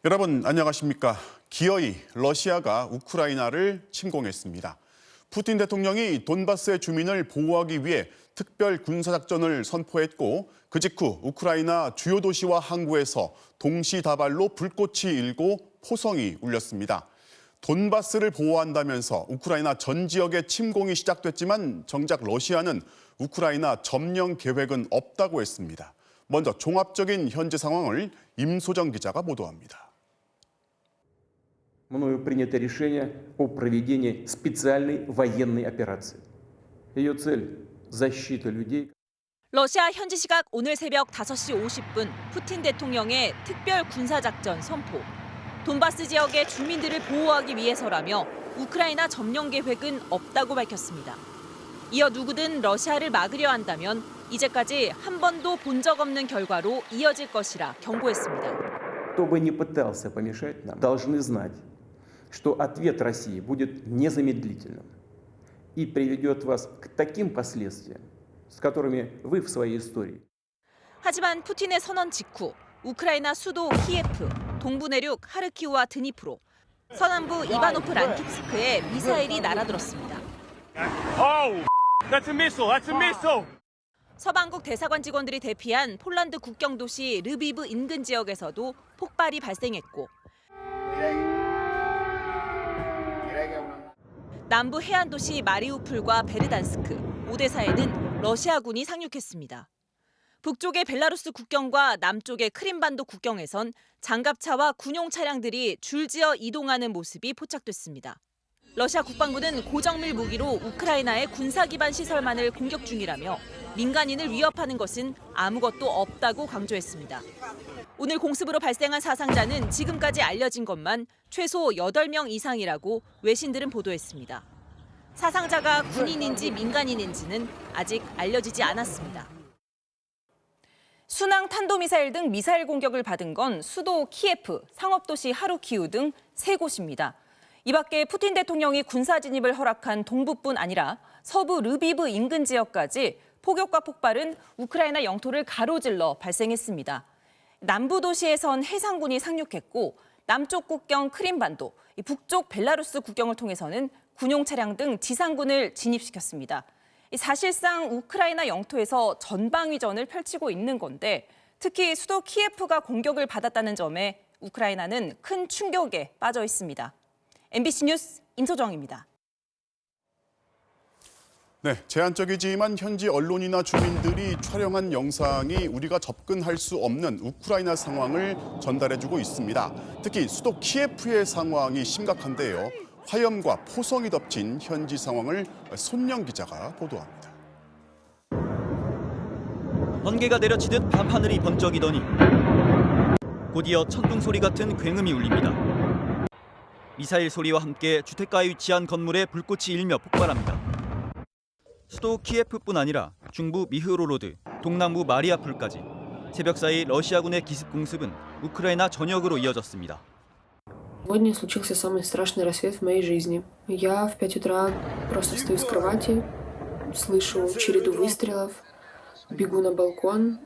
여러분 안녕하십니까? 기어이 러시아가 우크라이나를 침공했습니다. 푸틴 대통령이 돈바스의 주민을 보호하기 위해 특별 군사작전을 선포했고 그 직후 우크라이나 주요 도시와 항구에서 동시다발로 불꽃이 일고 포성이 울렸습니다. 돈바스를 보호한다면서 우크라이나 전 지역에 침공이 시작됐지만 정작 러시아는 우크라이나 점령 계획은 없다고 했습니다. 먼저 종합적인 현재 상황을 임소정 기자가 보도합니다. мною принято решение о проведении специальной военной операции. Ее цель – защита людей. 러시아 현지 시각 오늘 새벽 5시 50분 푸틴 대통령의 특별 군사작전 선포. 돈바스 지역의 주민들을 보호하기 위해서라며 우크라이나 점령 계획은 없다고 밝혔습니다. 이어 누구든 러시아를 막으려 한다면 이제까지 한 번도 본 적 없는 결과로 이어질 것이라 경고했습니다. Кто бы ни пытался помешать нам, должны знать, что ответ России будет незамедлительным и приведет вас к таким последствиям, с которыми вы в своей истории. 하지만 푸틴의 선언 직후 우크라이나 수도 키예프, 동부 내륙 하르키우와 드니프로, 서남부 이바노프 란키스크에 미사일이 날아들었습니다. That's a missile. That's a missile. 서방국 대사관 직원들이 대피한 폴란드 국경 도시 르비브 인근 지역에서도 폭발이 발생했고 남부 해안 도시 마리우폴과 베르단스크, 오데사에는 러시아군이 상륙했습니다. 북쪽의 벨라루스 국경과 남쪽의 크림반도 국경에선 장갑차와 군용 차량들이 줄지어 이동하는 모습이 포착됐습니다. 러시아 국방부는 고정밀 무기로 우크라이나의 군사 기반 시설만을 공격 중이라며 민간인을 위협하는 것은 아무것도 없다고 강조했습니다. 오늘 공습으로 발생한 사상자는 지금까지 알려진 것만 최소 8명 이상이라고 외신들은 보도했습니다. 사상자가 군인인지 민간인인지는 아직 알려지지 않았습니다. 순항 탄도미사일 등 미사일 공격을 받은 건 수도 키예프, 상업도시 하루키우 등 3곳입니다. 이 밖에 푸틴 대통령이 군사 진입을 허락한 동부뿐 아니라 서부 르비브 인근 지역까지 폭격과 폭발은 우크라이나 영토를 가로질러 발생했습니다. 남부 도시에선 해상군이 상륙했고 남쪽 국경 크림반도, 북쪽 벨라루스 국경을 통해서는 군용 차량 등 지상군을 진입시켰습니다. 사실상 우크라이나 영토에서 전방위전을 펼치고 있는 건데 특히 수도 키예프가 공격을 받았다는 점에 우크라이나는 큰 충격에 빠져 있습니다. MBC 뉴스 임소정입니다. 네, 제한적이지만 현지 언론이나 주민들이 촬영한 영상이 우리가 접근할 수 없는 우크라이나 상황을 전달해주고 있습니다. 특히 수도 키예프의 상황이 심각한데요. 화염과 포성이 덮친 현지 상황을 손영 기자가 보도합니다. 번개가 내려치듯 밤하늘이 번쩍이더니 곧이어 천둥 소리 같은 굉음이 울립니다. 미사일 소리와 함께 주택가에 위치한 건물에 불꽃이 일며 폭발합니다. 수도 키예프뿐 아니라 중부 미흐로로드, 동남부 마리아폴까지 새벽 사이 러시아군의 기습 공습은 우크라이나 전역으로 이어졌습니다. Сегодня случился самый страшный рассвет в моей жизни. Я в 5 утра просто встаю с кровати, слышу череду выстрелов, бегу на балкон.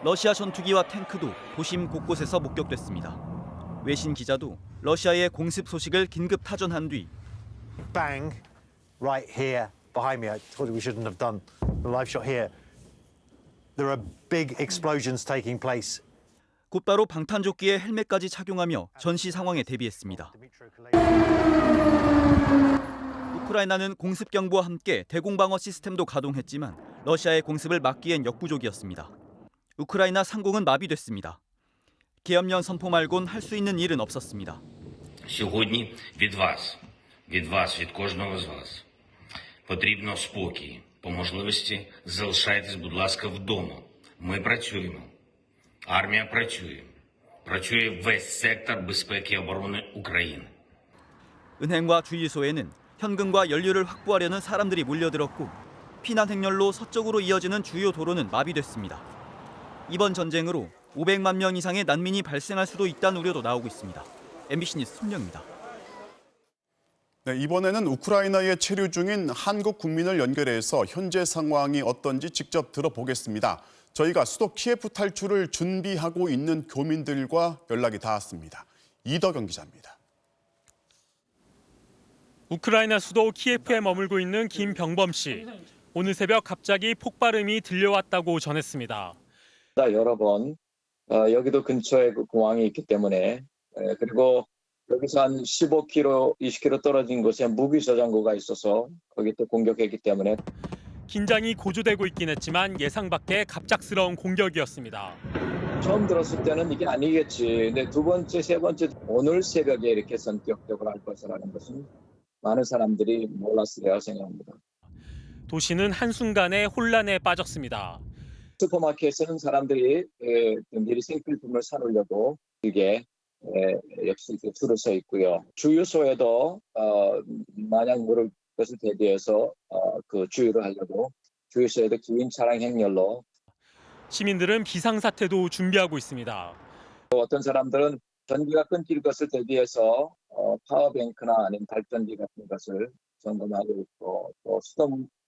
러시아 전투기와 탱크도 도심 곳곳에서 목격됐습니다. 외신 기자도 러시아의 공습 소식을 긴급 타전한 뒤 bang right here behind me. I thought we shouldn't have done the live shot here. There are big explosions taking place. 곧바로 방탄조끼에 헬멧까지 착용하며 전시 상황에 대비했습니다. 우크라이나는 공습 경보와 함께 대공방어 시스템도 가동했지만 러시아의 공습을 막기엔 역부족이었습니다. 우크라이나 상공은 마비됐습니다. 계엄령 선포 말곤 할 수 있는 일은 없었습니다. Сьогодні від вас, від кожного з вас потрібно спокій. По можливості залишайтесь, будь ласка, вдома. Ми працюємо. Армія працює. Працює весь сектор безпеки і оборони України. 은행과 주유소에는 현금과 연료를 확보하려는 사람들이 몰려들었고 피난 행렬로 서쪽으로 이어지는 주요 도로는 마비됐습니다. 이번 전쟁으로 500만 명 이상의 난민이 발생할 수도 있다는 우려도 나오고 있습니다. MBC 뉴스 손영입니다. 네, 이번에는 우크라이나에 체류 중인 한국 국민을 연결해서 현재 상황이 어떤지 직접 들어보겠습니다. 저희가 수도 키예프 탈출을 준비하고 있는 교민들과 연락이 닿았습니다. 이덕영 기자입니다. 우크라이나 수도 키예프에 머물고 있는 김병범 씨. 오늘 새벽 갑자기 폭발음이 들려왔다고 전했습니다. 여러 번 여기도 근처에 그 공항이 있기 때문에 그리고 여기서 한 15km, 20km 떨어진 곳에 무기 저장고가 있어서 거기 또 공격했기 때문에 긴장이 고조되고 있긴 했지만 예상 밖의 갑작스러운 공격이었습니다. 처음 들었을 때는 이게 아니겠지. 근데 두 번째, 세 번째 오늘 새벽에 이렇게 전격적으로 할 것이라는 것은 많은 사람들이 몰랐으리라 생각합니다. 도시는 한순간에 혼란에 빠졌습니다. 슈퍼마켓에는 사람들이 미리 생필품을 사놓으려고 이게 역시 줄을 서 있고요. 주유소에도 만약 모를 것을 대비해서 그 주유를 하려고 주유소에도 긴 차량 행렬로 시민들은 비상사태도 준비하고 있습니다. 어떤 사람들은 전기가 끊길 것을 대비해서 파워뱅크나 아니면 발전기 같은 것을 점검하고 있고 또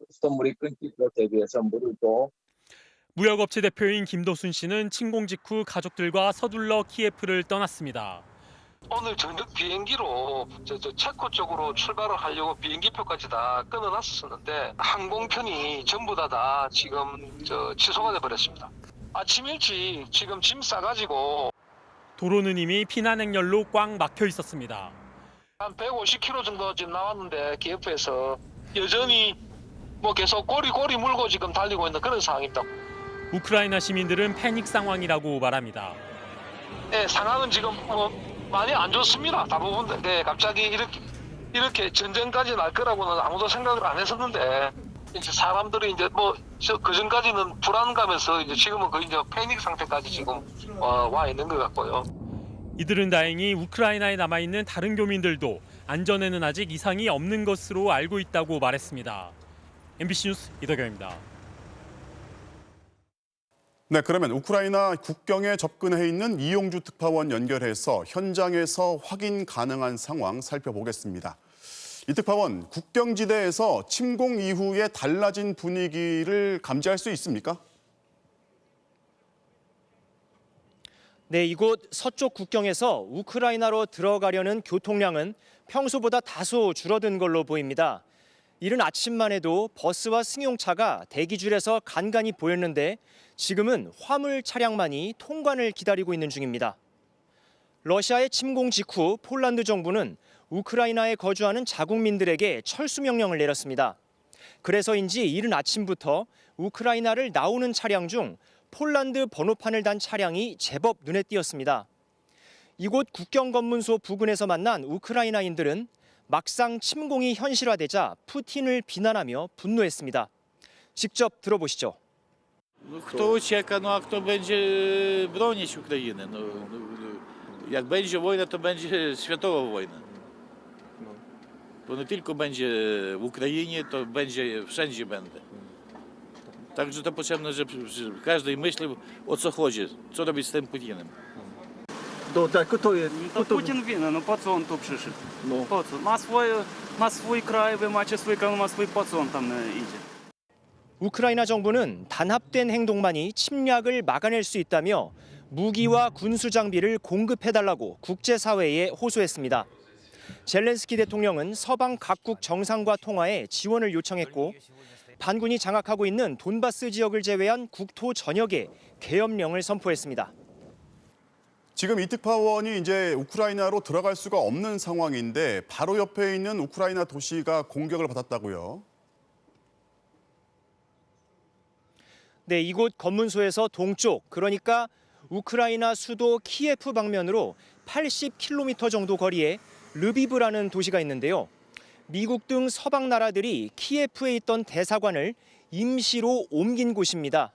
수돗물이 끊길 것 대비해서 물을 또 무역업체 대표인 김도순 씨는 침공 직후 가족들과 서둘러 키예프를 떠났습니다. 오늘 저녁 비행기로 체코 쪽으로 출발을 하려고 비행기표까지 다 끊어놨었는데 항공편이 전부 다 지금 취소가 돼버렸습니다. 아침 일찍 지금 짐 싸가지고 도로는 이미 피난 행렬로 꽉 막혀 있었습니다. 한 150km 정도 지금 나왔는데 키예프에서 여전히 계속 꼬리 물고 지금 달리고 있는 그런 상황입니다. 우크라이나 시민들은 패닉 상황이라고 말합니다. 네, 상황은 지금 많이 안 좋습니다. 대부분. 네, 갑자기 이렇게 전쟁까지 날 거라고는 아무도 생각을 안 했었는데 이제 사람들이 이제 그 전까지는 불안감에서 이제 지금은 거의 이제 패닉 상태까지 지금 와 있는 것 같고요. 이들은 다행히 우크라이나에 남아 있는 다른 교민들도 안전에는 아직 이상이 없는 것으로 알고 있다고 말했습니다. MBC 뉴스 이덕영입니다. 네, 그러면 우크라이나 국경에 접근해 있는 이용주 특파원 연결해서 현장에서 확인 가능한 상황 살펴보겠습니다. 이 특파원, 국경지대에서 침공 이후에 달라진 분위기를 감지할 수 있습니까? 네, 이곳 서쪽 국경에서 우크라이나로 들어가려는 교통량은 평소보다 다소 줄어든 걸로 보입니다. 이른 아침만 해도 버스와 승용차가 대기줄에서 간간히 보였는데 지금은 화물 차량만이 통관을 기다리고 있는 중입니다. 러시아의 침공 직후 폴란드 정부는 우크라이나에 거주하는 자국민들에게 철수 명령을 내렸습니다. 그래서인지 이른 아침부터 우크라이나를 나오는 차량 중 폴란드 번호판을 단 차량이 제법 눈에 띄었습니다. 이곳 국경검문소 부근에서 만난 우크라이나인들은 막상 침공이 현실화되자 푸틴을 비난하며 분노했습니다. 직접 들어보시죠. Kto ucieka, a kto będzie bronić Ukrainy? Jak będzie wojna, to będzie światowa wojna. To nie tylko będzie w Ukrainie, to będzie wszędzie będę. Także to potrzebne, żeby każdy myślał, o co chodzi, co robić z tym Putinem. Путин винен, по co on tu przyszedł? Po co? Ma swój kraj, wy macie swój kraj, ma swój, po co on tam idzie? 우크라이나 정부는 단합된 행동만이 침략을 막아낼 수 있다며 무기와 군수 장비를 공급해달라고 국제사회에 호소했습니다. 젤렌스키 대통령은 서방 각국 정상과 통화에 지원을 요청했고 반군이 장악하고 있는 돈바스 지역을 제외한 국토 전역에 계엄령을 선포했습니다. 지금 이 특파원이 이제 우크라이나로 들어갈 수가 없는 상황인데 바로 옆에 있는 우크라이나 도시가 공격을 받았다고요? 네, 이곳 검문소에서 동쪽, 그러니까 우크라이나 수도 키예프 방면으로 80km 정도 거리에 르비브라는 도시가 있는데요. 미국 등 서방 나라들이 키예프에 있던 대사관을 임시로 옮긴 곳입니다.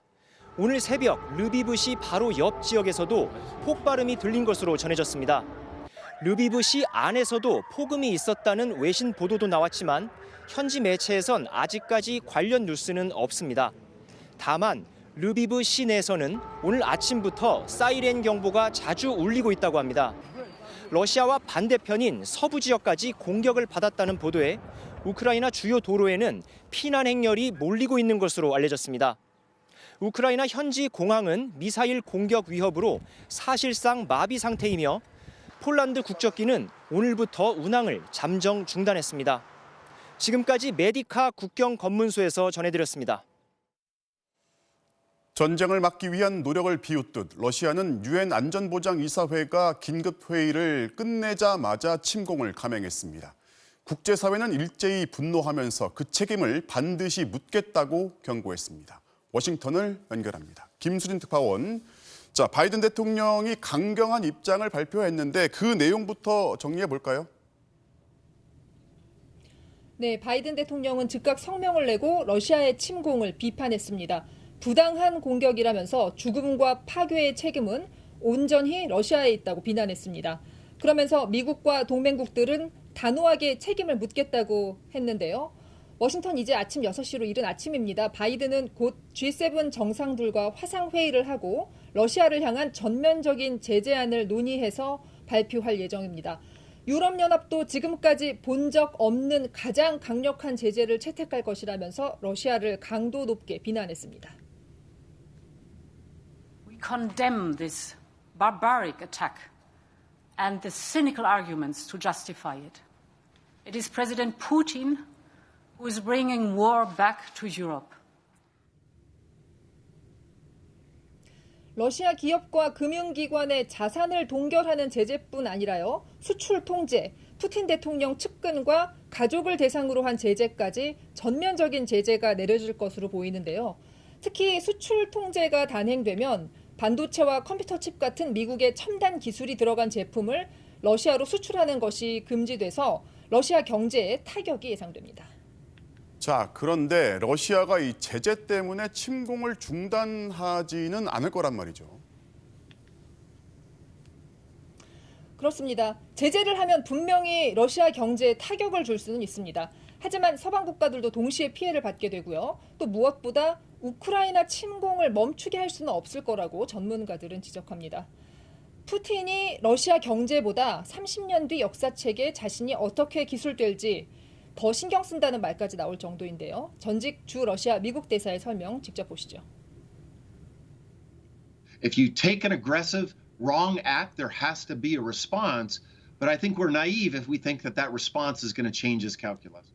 오늘 새벽 르비브시 바로 옆 지역에서도 폭발음이 들린 것으로 전해졌습니다. 르비브시 안에서도 폭음이 있었다는 외신 보도도 나왔지만 현지 매체에선 아직까지 관련 뉴스는 없습니다. 다만 르비브 시내에서는 오늘 아침부터 사이렌 경보가 자주 울리고 있다고 합니다. 러시아와 반대편인 서부 지역까지 공격을 받았다는 보도에 우크라이나 주요 도로에는 피난 행렬이 몰리고 있는 것으로 알려졌습니다. 우크라이나 현지 공항은 미사일 공격 위협으로 사실상 마비 상태이며 폴란드 국적기는 오늘부터 운항을 잠정 중단했습니다. 지금까지 메디카 국경 검문소에서 전해드렸습니다. 전쟁을 막기 위한 노력을 비웃듯 러시아는 유엔 안전보장이사회가 긴급 회의를 끝내자마자 침공을 감행했습니다. 국제사회는 일제히 분노하면서 그 책임을 반드시 묻겠다고 경고했습니다. 워싱턴을 연결합니다. 김수진 특파원. 자, 바이든 대통령이 강경한 입장을 발표했는데 그 내용부터 정리해 볼까요? 네, 바이든 대통령은 즉각 성명을 내고 러시아의 침공을 비판했습니다. 부당한 공격이라면서 죽음과 파괴의 책임은 온전히 러시아에 있다고 비난했습니다. 그러면서 미국과 동맹국들은 단호하게 책임을 묻겠다고 했는데요. 워싱턴 이제 아침 6시로 이른 아침입니다. 바이든은 곧 G7 정상들과 화상회의를 하고 러시아를 향한 전면적인 제재안을 논의해서 발표할 예정입니다. 유럽연합도 지금까지 본 적 없는 가장 강력한 제재를 채택할 것이라면서 러시아를 강도 높게 비난했습니다. We condemn this barbaric attack and the cynical arguments to justify it. It is President Putin who is bringing war back to Europe. 러시아 기업과 금융기관의 자산을 동결하는 제재뿐 아니라요. 수출 통제, 푸틴 대통령 측근과 가족을 대상으로 한 제재까지 전면적인 제재가 내려질 것으로 보이는데요. 특히 수출 통제가 단행되면 반도체와 컴퓨터 칩 같은 미국의 첨단 기술이 들어간 제품을 러시아로 수출하는 것이 금지돼서 러시아 경제에 타격이 예상됩니다. 자, 그런데 러시아가 이 제재 때문에 침공을 중단하지는 않을 거란 말이죠. 그렇습니다. 제재를 하면 분명히 러시아 경제에 타격을 줄 수는 있습니다. 하지만 서방 국가들도 동시에 피해를 받게 되고요. 또 무엇보다 우크라이나 침공을 멈추게 할 수는 없을 거라고 전문가들은 지적합니다. 푸틴이 러시아 경제보다 30년 뒤 역사책에 자신이 어떻게 기술될지 더 신경 쓴다는 말까지 나올 정도인데요. 전직 주 러시아 미국 대사의 설명 직접 보시죠. If you take an aggressive, wrong act, there has to be a response. But I think we're naive if we think that that response is going to change his calculus.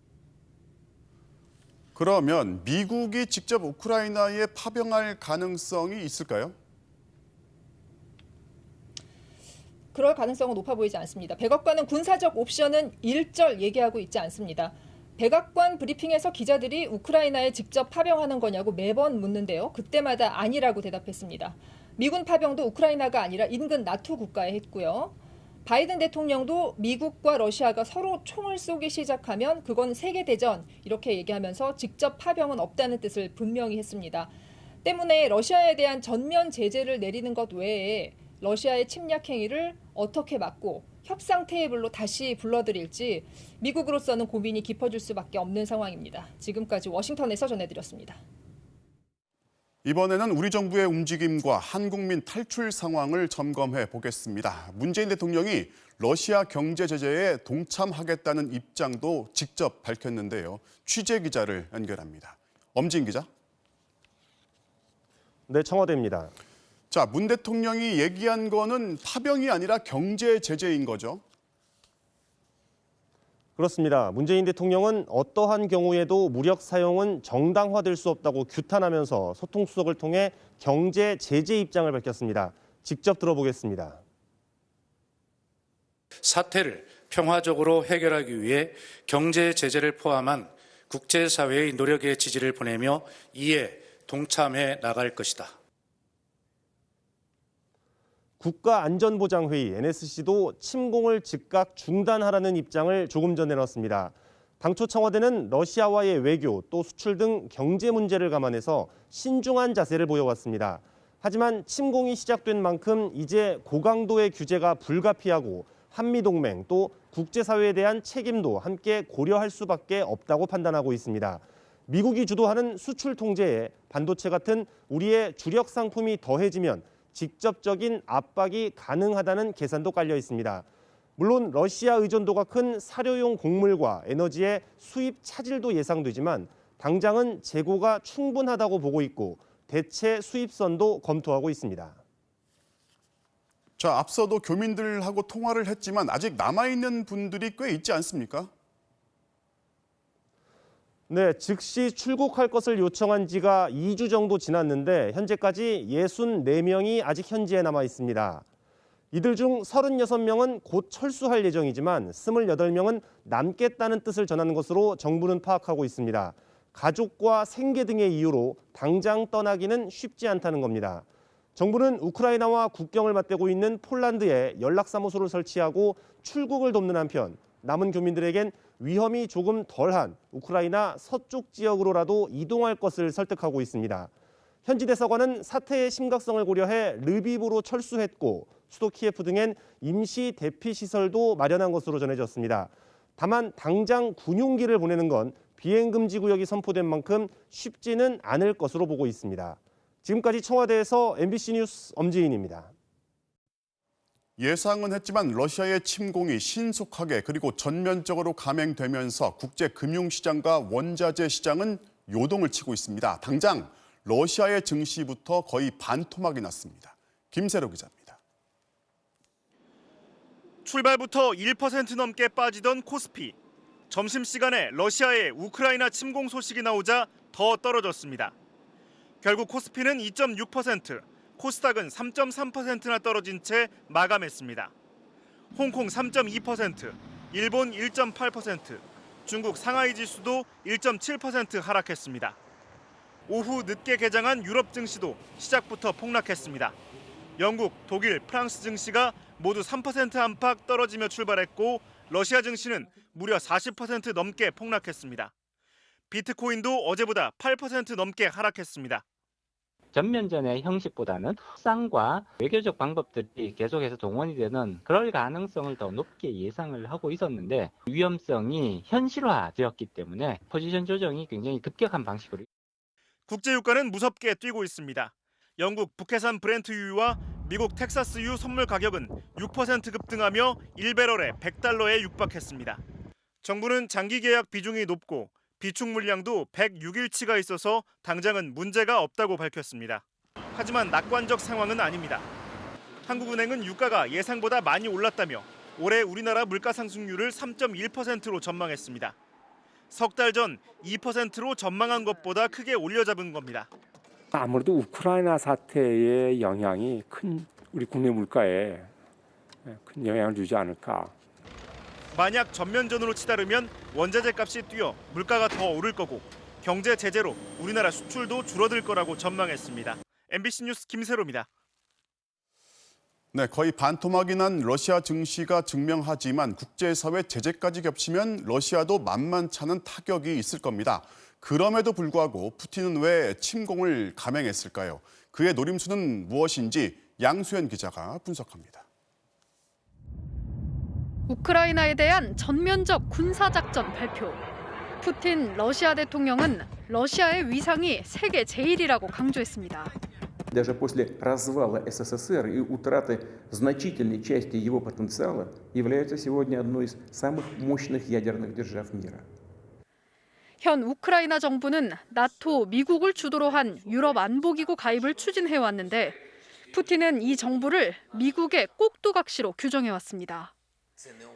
그러면 미국이 직접 우크라이나에 파병할 가능성이 있을까요? 그럴 가능성은 높아 보이지 않습니다. 백악관은 군사적 옵션은 일절 얘기하고 있지 않습니다. 백악관 브리핑에서 기자들이 우크라이나에 직접 파병하는 거냐고 매번 묻는데요. 그때마다 아니라고 대답했습니다. 미군 파병도 우크라이나가 아니라 인근 나토 국가에 했고요. 바이든 대통령도 미국과 러시아가 서로 총을 쏘기 시작하면 그건 세계대전 이렇게 얘기하면서 직접 파병은 없다는 뜻을 분명히 했습니다. 때문에 러시아에 대한 전면 제재를 내리는 것 외에 러시아의 침략 행위를 어떻게 막고 협상 테이블로 다시 불러들일지 미국으로서는 고민이 깊어질 수밖에 없는 상황입니다. 지금까지 워싱턴에서 전해드렸습니다. 이번에는 우리 정부의 움직임과 한국민 탈출 상황을 점검해 보겠습니다. 문재인 대통령이 러시아 경제 제재에 동참하겠다는 입장도 직접 밝혔는데요. 취재 기자를 연결합니다. 엄진 기자. 네, 청와대입니다. 자, 문 대통령이 얘기한 거는 파병이 아니라 경제 제재인 거죠? 그렇습니다. 문재인 대통령은 어떠한 경우에도 무력 사용은 정당화될 수 없다고 규탄하면서 소통수석을 통해 경제 제재 입장을 밝혔습니다. 직접 들어보겠습니다. 사태를 평화적으로 해결하기 위해 경제 제재를 포함한 국제사회의 노력의 지지를 보내며 이에 동참해 나갈 것이다. 국가안전보장회의 NSC도 침공을 즉각 중단하라는 입장을 조금 전 내놨습니다. 당초 청와대는 러시아와의 외교 또 수출 등 경제 문제를 감안해서 신중한 자세를 보여왔습니다. 하지만 침공이 시작된 만큼 이제 고강도의 규제가 불가피하고 한미동맹 또 국제사회에 대한 책임도 함께 고려할 수밖에 없다고 판단하고 있습니다. 미국이 주도하는 수출 통제에 반도체 같은 우리의 주력 상품이 더해지면 직접적인 압박이 가능하다는 계산도 깔려 있습니다. 물론 러시아 의존도가 큰 사료용 곡물과 에너지의 수입 차질도 예상되지만 당장은 재고가 충분하다고 보고 있고 대체 수입선도 검토하고 있습니다. 자, 앞서도 교민들하고 통화를 했지만 아직 남아있는 분들이 꽤 있지 않습니까? 네, 즉시 출국할 것을 요청한 지가 2주 정도 지났는데 현재까지 64명이 아직 현지에 남아 있습니다. 이들 중 36명은 곧 철수할 예정이지만 28명은 남겠다는 뜻을 전하는 것으로 정부는 파악하고 있습니다. 가족과 생계 등의 이유로 당장 떠나기는 쉽지 않다는 겁니다. 정부는 우크라이나와 국경을 맞대고 있는 폴란드에 연락사무소를 설치하고 출국을 돕는 한편 남은 교민들에겐 위험이 조금 덜한 우크라이나 서쪽 지역으로라도 이동할 것을 설득하고 있습니다. 현지 대사관은 사태의 심각성을 고려해 르비브로 철수했고 수도 키예프 등엔 임시 대피 시설도 마련한 것으로 전해졌습니다. 다만 당장 군용기를 보내는 건 비행금지 구역이 선포된 만큼 쉽지는 않을 것으로 보고 있습니다. 지금까지 청와대에서 MBC 뉴스 엄지인입니다. 예상은 했지만 러시아의 침공이 신속하게 그리고 전면적으로 감행되면서 국제 금융시장과 원자재 시장은 요동을 치고 있습니다. 당장 러시아의 증시부터 거의 반토막이 났습니다. 김세로 기자입니다. 출발부터 1% 넘게 빠지던 코스피. 점심시간에 러시아의 우크라이나 침공 소식이 나오자 더 떨어졌습니다. 결국 코스피는 2.6%, 코스닥은 3.3%나 떨어진 채 마감했습니다. 홍콩 3.2%, 일본 1.8%, 중국 상하이 지수도 1.7% 하락했습니다. 오후 늦게 개장한 유럽 증시도 시작부터 폭락했습니다. 영국, 독일, 프랑스 증시가 모두 3% 안팎 떨어지며 출발했고 러시아 증시는 무려 40% 넘게 폭락했습니다. 비트코인도 어제보다 8% 넘게 하락했습니다. 전면전의 형식보다는 협상과 외교적 방법들이 계속해서 동원이 되는 그럴 가능성을 더 높게 예상을 하고 있었는데 위험성이 현실화되었기 때문에 포지션 조정이 굉장히 급격한 방식으로. 국제유가는 무섭게 뛰고 있습니다. 영국 북해산 브렌트유와 미국 텍사스유 선물 가격은 6% 급등하며 1배럴에 $100에 육박했습니다. 정부는 장기 계약 비중이 높고 비축 물량도 106일치가 있어서 당장은 문제가 없다고 밝혔습니다. 하지만 낙관적 상황은 아닙니다. 한국은행은 유가가 예상보다 많이 올랐다며 올해 우리나라 물가 상승률을 3.1%로 전망했습니다. 석 달 전 2%로 전망한 것보다 크게 올려잡은 겁니다. 아무래도 우크라이나 사태의 영향이 우리 국내 물가에 큰 영향을 주지 않을까. 만약 전면전으로 치달으면 원자재 값이 뛰어 물가가 더 오를 거고 경제 제재로 우리나라 수출도 줄어들 거라고 전망했습니다. MBC 뉴스 김세로입니다. 네, 거의 반토막이 난 러시아 증시가 증명하지만 국제사회 제재까지 겹치면 러시아도 만만찮은 타격이 있을 겁니다. 그럼에도 불구하고 푸틴은 왜 침공을 감행했을까요? 그의 노림수는 무엇인지 양수연 기자가 분석합니다. 우크라이나에 대한 전면적 군사작전 발표. 푸틴 러시아 대통령은 러시아의 위상이 세계 제일이라고 강조했습니다. Даже после развала СССР и утраты значительной части его потенциала является сегодня одной из самых мощных ядерных держав мира. 현 우크라이나 정부는 나토, 미국을 주도로 한 유럽 안보기구 가입을 추진해왔는데 푸틴은 이 정부를 미국의 꼭두각시로 규정해왔습니다.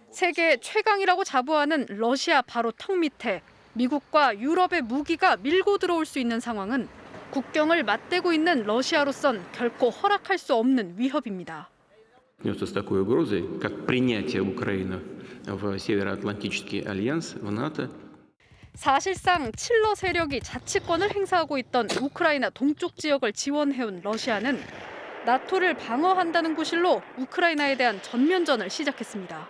세계 최강이라고 자부하는 러시아 바로 턱 밑에 미국과 유럽의 무기가 밀고 들어올 수 있는 상황은 국경을 맞대고 있는 러시아로선 결코 허락할 수 없는 위협입니다. С такой угрозой, как принятие Украины в Североатлантический альянс, в НАТО. 사실상 칠러 세력이 자치권을 행사하고 있던 우크라이나 동쪽 지역을 지원해온 러시아는 나토를 방어한다는 구실로 우크라이나에 대한 전면전을 시작했습니다.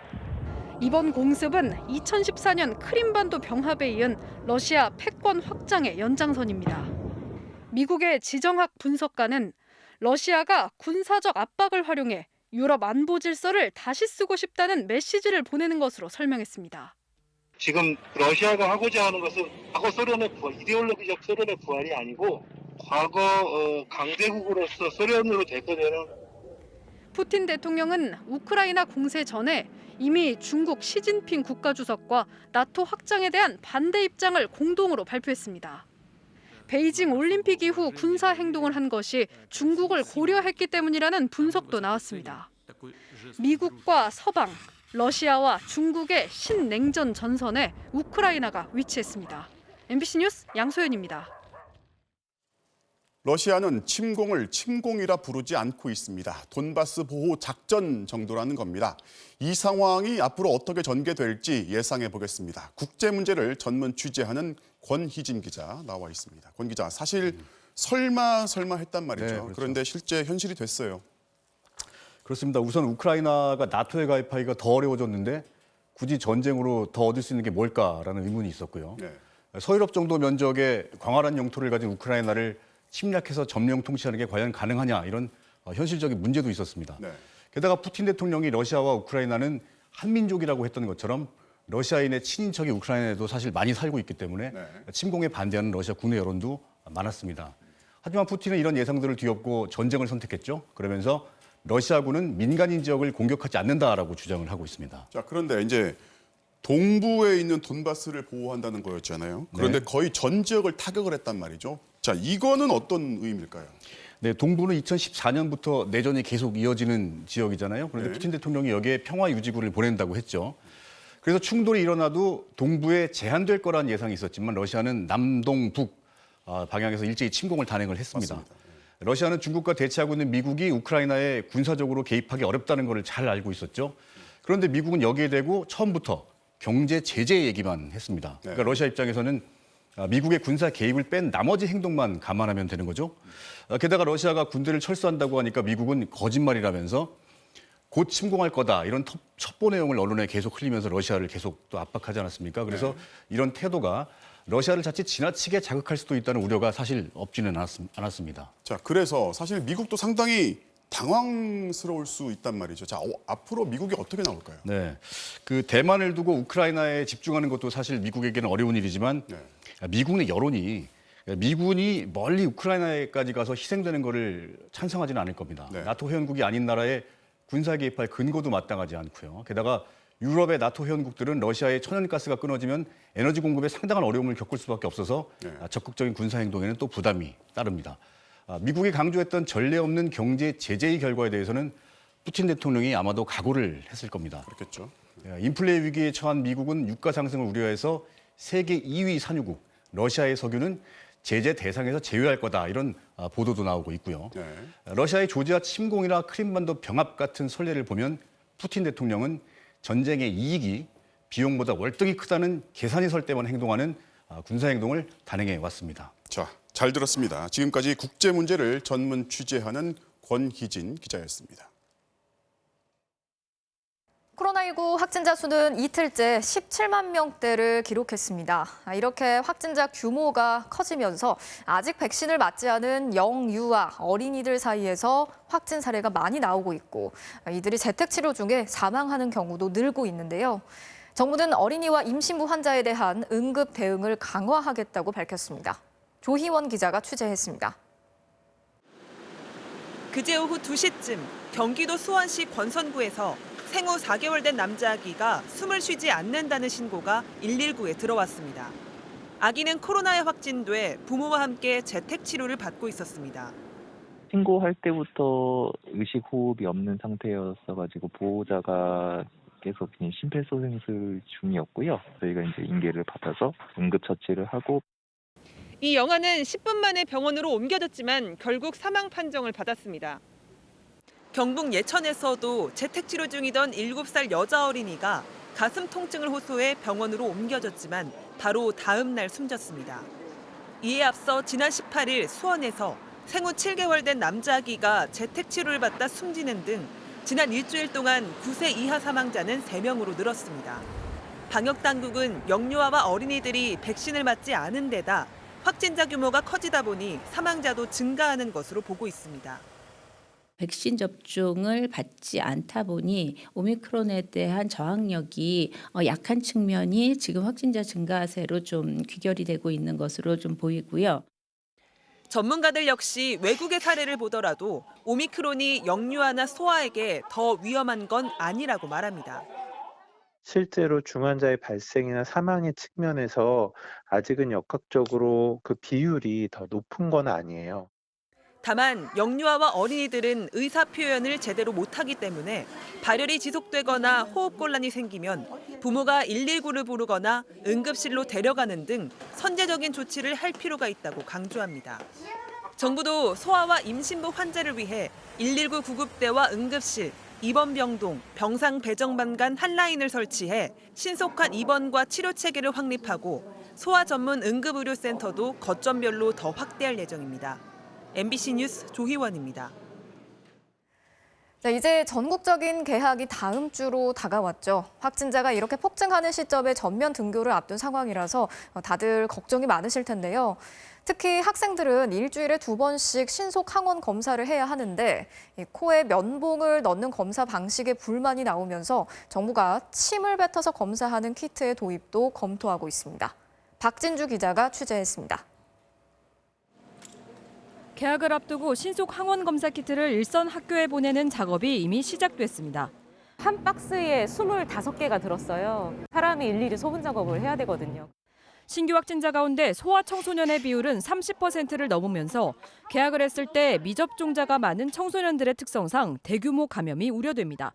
이번 공습은 2014년 크림반도 병합에 이은 러시아 패권 확장의 연장선입니다. 미국의 지정학 분석가는 러시아가 군사적 압박을 활용해 유럽 안보 질서를 다시 쓰고 싶다는 메시지를 보내는 것으로 설명했습니다. 지금 러시아가 하고자 하는 것은 과거 소련의 부활, 이데올로기적 소련의 부활이 아니고 과거 강대국으로서 소련으로 대표되는. 푸틴 대통령은 우크라이나 공세 전에 이미 중국 시진핑 국가주석과 나토 확장에 대한 반대 입장을 공동으로 발표했습니다. 베이징 올림픽 이후 군사 행동을 한 것이 중국을 고려했기 때문이라는 분석도 나왔습니다. 미국과 서방, 러시아와 중국의 신냉전 전선에 우크라이나가 위치했습니다. MBC 뉴스 양소연입니다. 러시아는 침공을 침공이라 부르지 않고 있습니다. 돈바스 보호 작전 정도라는 겁니다. 이 상황이 앞으로 어떻게 전개될지 예상해 보겠습니다. 국제 문제를 전문 취재하는 권희진 기자 나와 있습니다. 권 기자, 사실 설마 했단 말이죠. 네, 그렇죠. 그런데 실제 현실이 됐어요. 그렇습니다. 우선 우크라이나가 나토에 가입하기가 더 어려워졌는데 굳이 전쟁으로 더 얻을 수 있는 게 뭘까라는 의문이 있었고요. 네. 서유럽 정도 면적의 광활한 영토를 가진 우크라이나를 침략해서 점령 통치하는 게 과연 가능하냐 이런 현실적인 문제도 있었습니다. 네. 게다가 푸틴 대통령이 러시아와 우크라이나는 한민족이라고 했던 것처럼 러시아인의 친인척이 우크라이나에도 사실 많이 살고 있기 때문에 침공에 반대하는 러시아 국내 여론도 많았습니다. 하지만 푸틴은 이런 예상들을 뒤엎고 전쟁을 선택했죠. 그러면서 러시아군은 민간인 지역을 공격하지 않는다라고 주장을 하고 있습니다. 자, 그런데 이제 동부에 있는 돈바스를 보호한다는 거였잖아요. 그런데 거의 전 지역을 타격을 했단 말이죠. 자, 이거는 어떤 의미일까요? 네, 동부는 2014년부터 내전이 계속 이어지는 지역이잖아요. 그런데 푸틴 대통령이 여기에 평화 유지군을 보낸다고 했죠. 그래서 충돌이 일어나도 동부에 제한될 거라는 예상이 있었지만 러시아는 남동북 방향에서 일제히 침공을 단행을 했습니다. 맞습니다. 러시아는 중국과 대치하고 있는 미국이 우크라이나에 군사적으로 개입하기 어렵다는 것을 잘 알고 있었죠. 그런데 미국은 여기에 대고 처음부터 경제 제재 얘기만 했습니다. 그러니까 러시아 입장에서는 미국의 군사 개입을 뺀 나머지 행동만 감안하면 되는 거죠. 게다가 러시아가 군대를 철수한다고 하니까 미국은 거짓말이라면서 곧 침공할 거다 이런 첩보 내용을 언론에 계속 흘리면서 러시아를 계속 또 압박하지 않았습니까? 그래서 이런 태도가 러시아를 자칫 지나치게 자극할 수도 있다는 우려가 사실 없지는 않았습니다. 자, 그래서 사실 미국도 상당히 당황스러울 수 있단 말이죠. 자, 앞으로 미국이 어떻게 나올까요? 네, 그 대만을 두고 우크라이나에 집중하는 것도 사실 미국에게는 어려운 일이지만 미국 내 여론이 미군이 멀리 우크라이나에까지 가서 희생되는 것을 찬성하지는 않을 겁니다. 나토 회원국이 아닌 나라에 군사 개입할 근거도 마땅하지 않고요. 게다가 유럽의 나토 회원국들은 러시아의 천연가스가 끊어지면 에너지 공급에 상당한 어려움을 겪을 수밖에 없어서 적극적인 군사 행동에는 또 부담이 따릅니다. 미국이 강조했던 전례 없는 경제 제재의 결과에 대해서는 푸틴 대통령이 아마도 각오를 했을 겁니다. 그렇겠죠. 인플레 위기에 처한 미국은 유가 상승을 우려해서 세계 2위 산유국 러시아의 석유는 제재 대상에서 제외할 거다 이런 보도도 나오고 있고요. 러시아의 조지아 침공이나 크림반도 병합 같은 선례를 보면 푸틴 대통령은 전쟁의 이익이 비용보다 월등히 크다는 계산이 설 때만 행동하는 군사 행동을 단행해 왔습니다. 자, 잘 들었습니다. 지금까지 국제 문제를 전문 취재하는 권희진 기자였습니다. 코로나19 확진자 수는 이틀째 17만 명대를 기록했습니다. 이렇게 확진자 규모가 커지면서 아직 백신을 맞지 않은 영유아 어린이들 사이에서 확진 사례가 많이 나오고 있고 이들이 재택치료 중에 사망하는 경우도 늘고 있는데요. 정부는 어린이와 임신부 환자에 대한 응급 대응을 강화하겠다고 밝혔습니다. 조희원 기자가 취재했습니다. 그제 오후 2시쯤 경기도 수원시 권선구에서 생후 4개월 된 남자 아기가 숨을 쉬지 않는다는 신고가 119에 들어왔습니다. 아기는 코로나에 확진돼 부모와 함께 재택 치료를 받고 있었습니다. 신고할 때부터 의식 호흡이 없는 상태였어가지고 보호자가 계속 심폐소생술 중이었고요. 저희가 이제 인계를 받아서 응급처치를 하고. 이 영아는 10분 만에 병원으로 옮겨졌지만 결국 사망 판정을 받았습니다. 경북 예천에서도 재택치료 중이던 7살 여자 어린이가 가슴 통증을 호소해 병원으로 옮겨졌지만 바로 다음 날 숨졌습니다. 이에 앞서 지난 18일 수원에서 생후 7개월 된 남자 아기가 재택치료를 받다 숨지는 등 지난 일주일 동안 9세 이하 사망자는 3명으로 늘었습니다. 방역당국은 영유아와 어린이들이 백신을 맞지 않은 데다 확진자 규모가 커지다 보니 사망자도 증가하는 것으로 보고 있습니다. 백신 접종을 받지 않다 보니 오미크론에 대한 저항력이 약한 측면이 지금 확진자 증가세로 좀 귀결이 되고 있는 것으로 좀 보이고요. 전문가들 역시 외국의 사례를 보더라도 오미크론이 영유아나 소아에게 더 위험한 건 아니라고 말합니다. 실제로 중환자의 발생이나 사망의 측면에서 아직은 역학적으로 그 비율이 더 높은 건 아니에요. 다만 영유아와 어린이들은 의사 표현을 제대로 못하기 때문에 발열이 지속되거나 호흡곤란이 생기면 부모가 119를 부르거나 응급실로 데려가는 등 선제적인 조치를 할 필요가 있다고 강조합니다. 정부도 소아와 임신부 환자를 위해 119 구급대와 응급실, 입원병동, 병상 배정반 간 한라인을 설치해 신속한 입원과 치료 체계를 확립하고 소아 전문 응급의료센터도 거점별로 더 확대할 예정입니다. MBC 뉴스 조희원입니다. 자, 이제 전국적인 개학이 다음 주로 다가왔죠. 확진자가 이렇게 폭증하는 시점에 전면 등교를 앞둔 상황이라서 다들 걱정이 많으실 텐데요. 특히 학생들은 일주일에 2번씩 신속 항원 검사를 해야 하는데 코에 면봉을 넣는 검사 방식에 불만이 나오면서 정부가 침을 뱉어서 검사하는 키트의 도입도 검토하고 있습니다. 박진주 기자가 취재했습니다. 개학을 앞두고 신속 항원 검사 키트를 일선 학교에 보내는 작업이 이미 시작됐습니다. 한 박스에 25개가 들었어요. 사람이 일일이 소분 작업을 해야 되거든요. 신규 확진자 가운데 소아 청소년의 비율은 30%를 넘으면서 개학을 했을 때 미접종자가 많은 청소년들의 특성상 대규모 감염이 우려됩니다.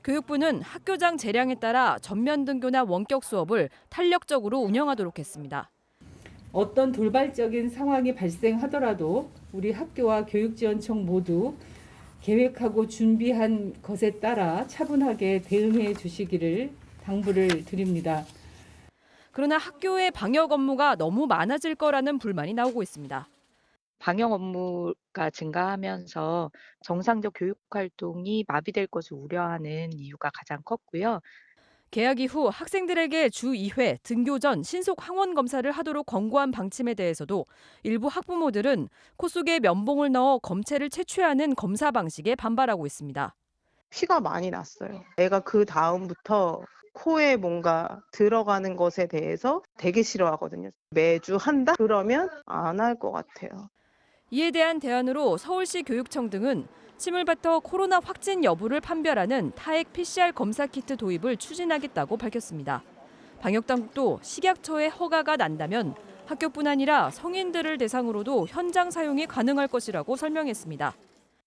교육부는 학교장 재량에 따라 전면 등교나 원격 수업을 탄력적으로 운영하도록 했습니다. 어떤 돌발적인 상황이 발생하더라도 우리 학교와 교육지원청 모두 계획하고 준비한 것에 따라 차분하게 대응해 주시기를 당부를 드립니다. 그러나 학교의 방역 업무가 너무 많아질 거라는 불만이 나오고 있습니다. 방역 업무가 증가하면서 정상적 교육 활동이 마비될 것을 우려하는 이유가 가장 컸고요. 개학 이후 학생들에게 주 2회 등교 전 신속 항원 검사를 하도록 권고한 방침에 대해서도 일부 학부모들은 코 속에 면봉을 넣어 검체를 채취하는 검사 방식에 반발하고 있습니다. 피가 많이 났어요. 애가 그 다음부터 코에 뭔가 들어가는 것에 대해서 되게 싫어하거든요. 매주 한다? 그러면 안 할 것 같아요. 이에 대한 대안으로 서울시 교육청 등은 침을 뱉어 코로나 확진 여부를 판별하는 타액 PCR 검사 키트 도입을 추진하겠다고 밝혔습니다. 방역당국도 식약처의 허가가 난다면 학교뿐 아니라 성인들을 대상으로도 현장 사용이 가능할 것이라고 설명했습니다.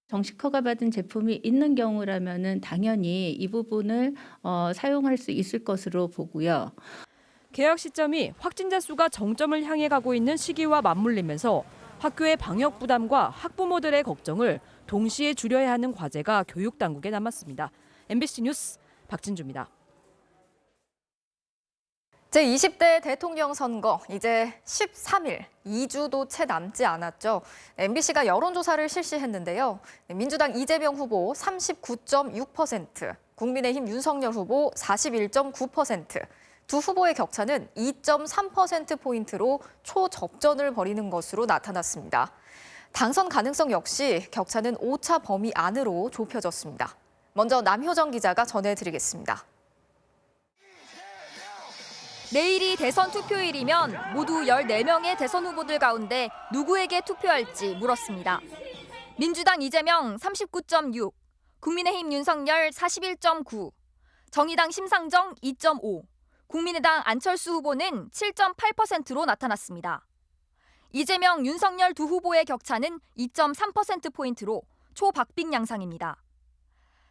정식 허가받은 제품이 있는 경우라면은 당연히 이 부분을 사용할 수 있을 것으로 보고요. 개학 시점이 확진자 수가 정점을 향해 가고 있는 시기와 맞물리면서 학교의 방역 부담과 학부모들의 걱정을 동시에 줄여야 하는 과제가 교육당국에 남았습니다. MBC 뉴스 박진주입니다. 제20대 대통령 선거 이제 13일, 2주도 채 남지 않았죠. MBC가 여론조사를 실시했는데요. 민주당 이재명 후보 39.6%, 국민의힘 윤석열 후보 41.9%, 두 후보의 격차는 2.3%포인트로 초접전을 벌이는 것으로 나타났습니다. 당선 가능성 역시 격차는 오차 범위 안으로 좁혀졌습니다. 먼저 남효정 기자가 전해드리겠습니다. 내일이 대선 투표일이면 모두 14명의 대선 후보들 가운데 누구에게 투표할지 물었습니다. 민주당 이재명 39.6, 국민의힘 윤석열 41.9, 정의당 심상정 2.5, 국민의당 안철수 후보는 7.8%로 나타났습니다. 이재명, 윤석열 두 후보의 격차는 2.3%포인트로 초박빙 양상입니다.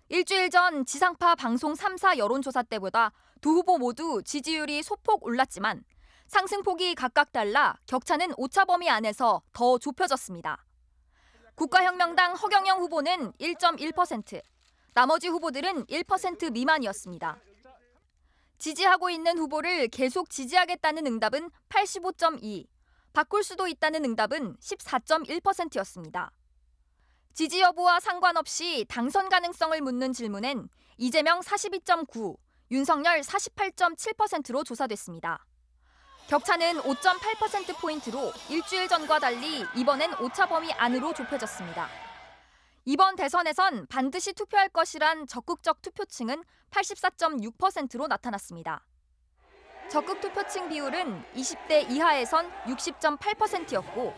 일주일 전 지상파 방송 3사 여론조사 때보다 두 후보 모두 지지율이 소폭 올랐지만 상승폭이 각각 달라 격차는 오차 범위 안에서 더 좁혀졌습니다. 국가혁명당 허경영 후보는 1.1%, 나머지 후보들은 1% 미만이었습니다. 지지하고 있는 후보를 계속 지지하겠다는 응답은 85.2%, 바꿀 수도 있다는 응답은 14.1%였습니다. 지지 여부와 상관없이 당선 가능성을 묻는 질문엔 이재명 42.9%, 윤석열 48.7%로 조사됐습니다. 격차는 5.8%포인트로 일주일 전과 달리 이번엔 오차 범위 안으로 좁혀졌습니다. 이번 대선에선 반드시 투표할 것이란 적극적 투표층은 84.6%로 나타났습니다. 적극 투표층 비율은 20대 이하에선 60.8%였고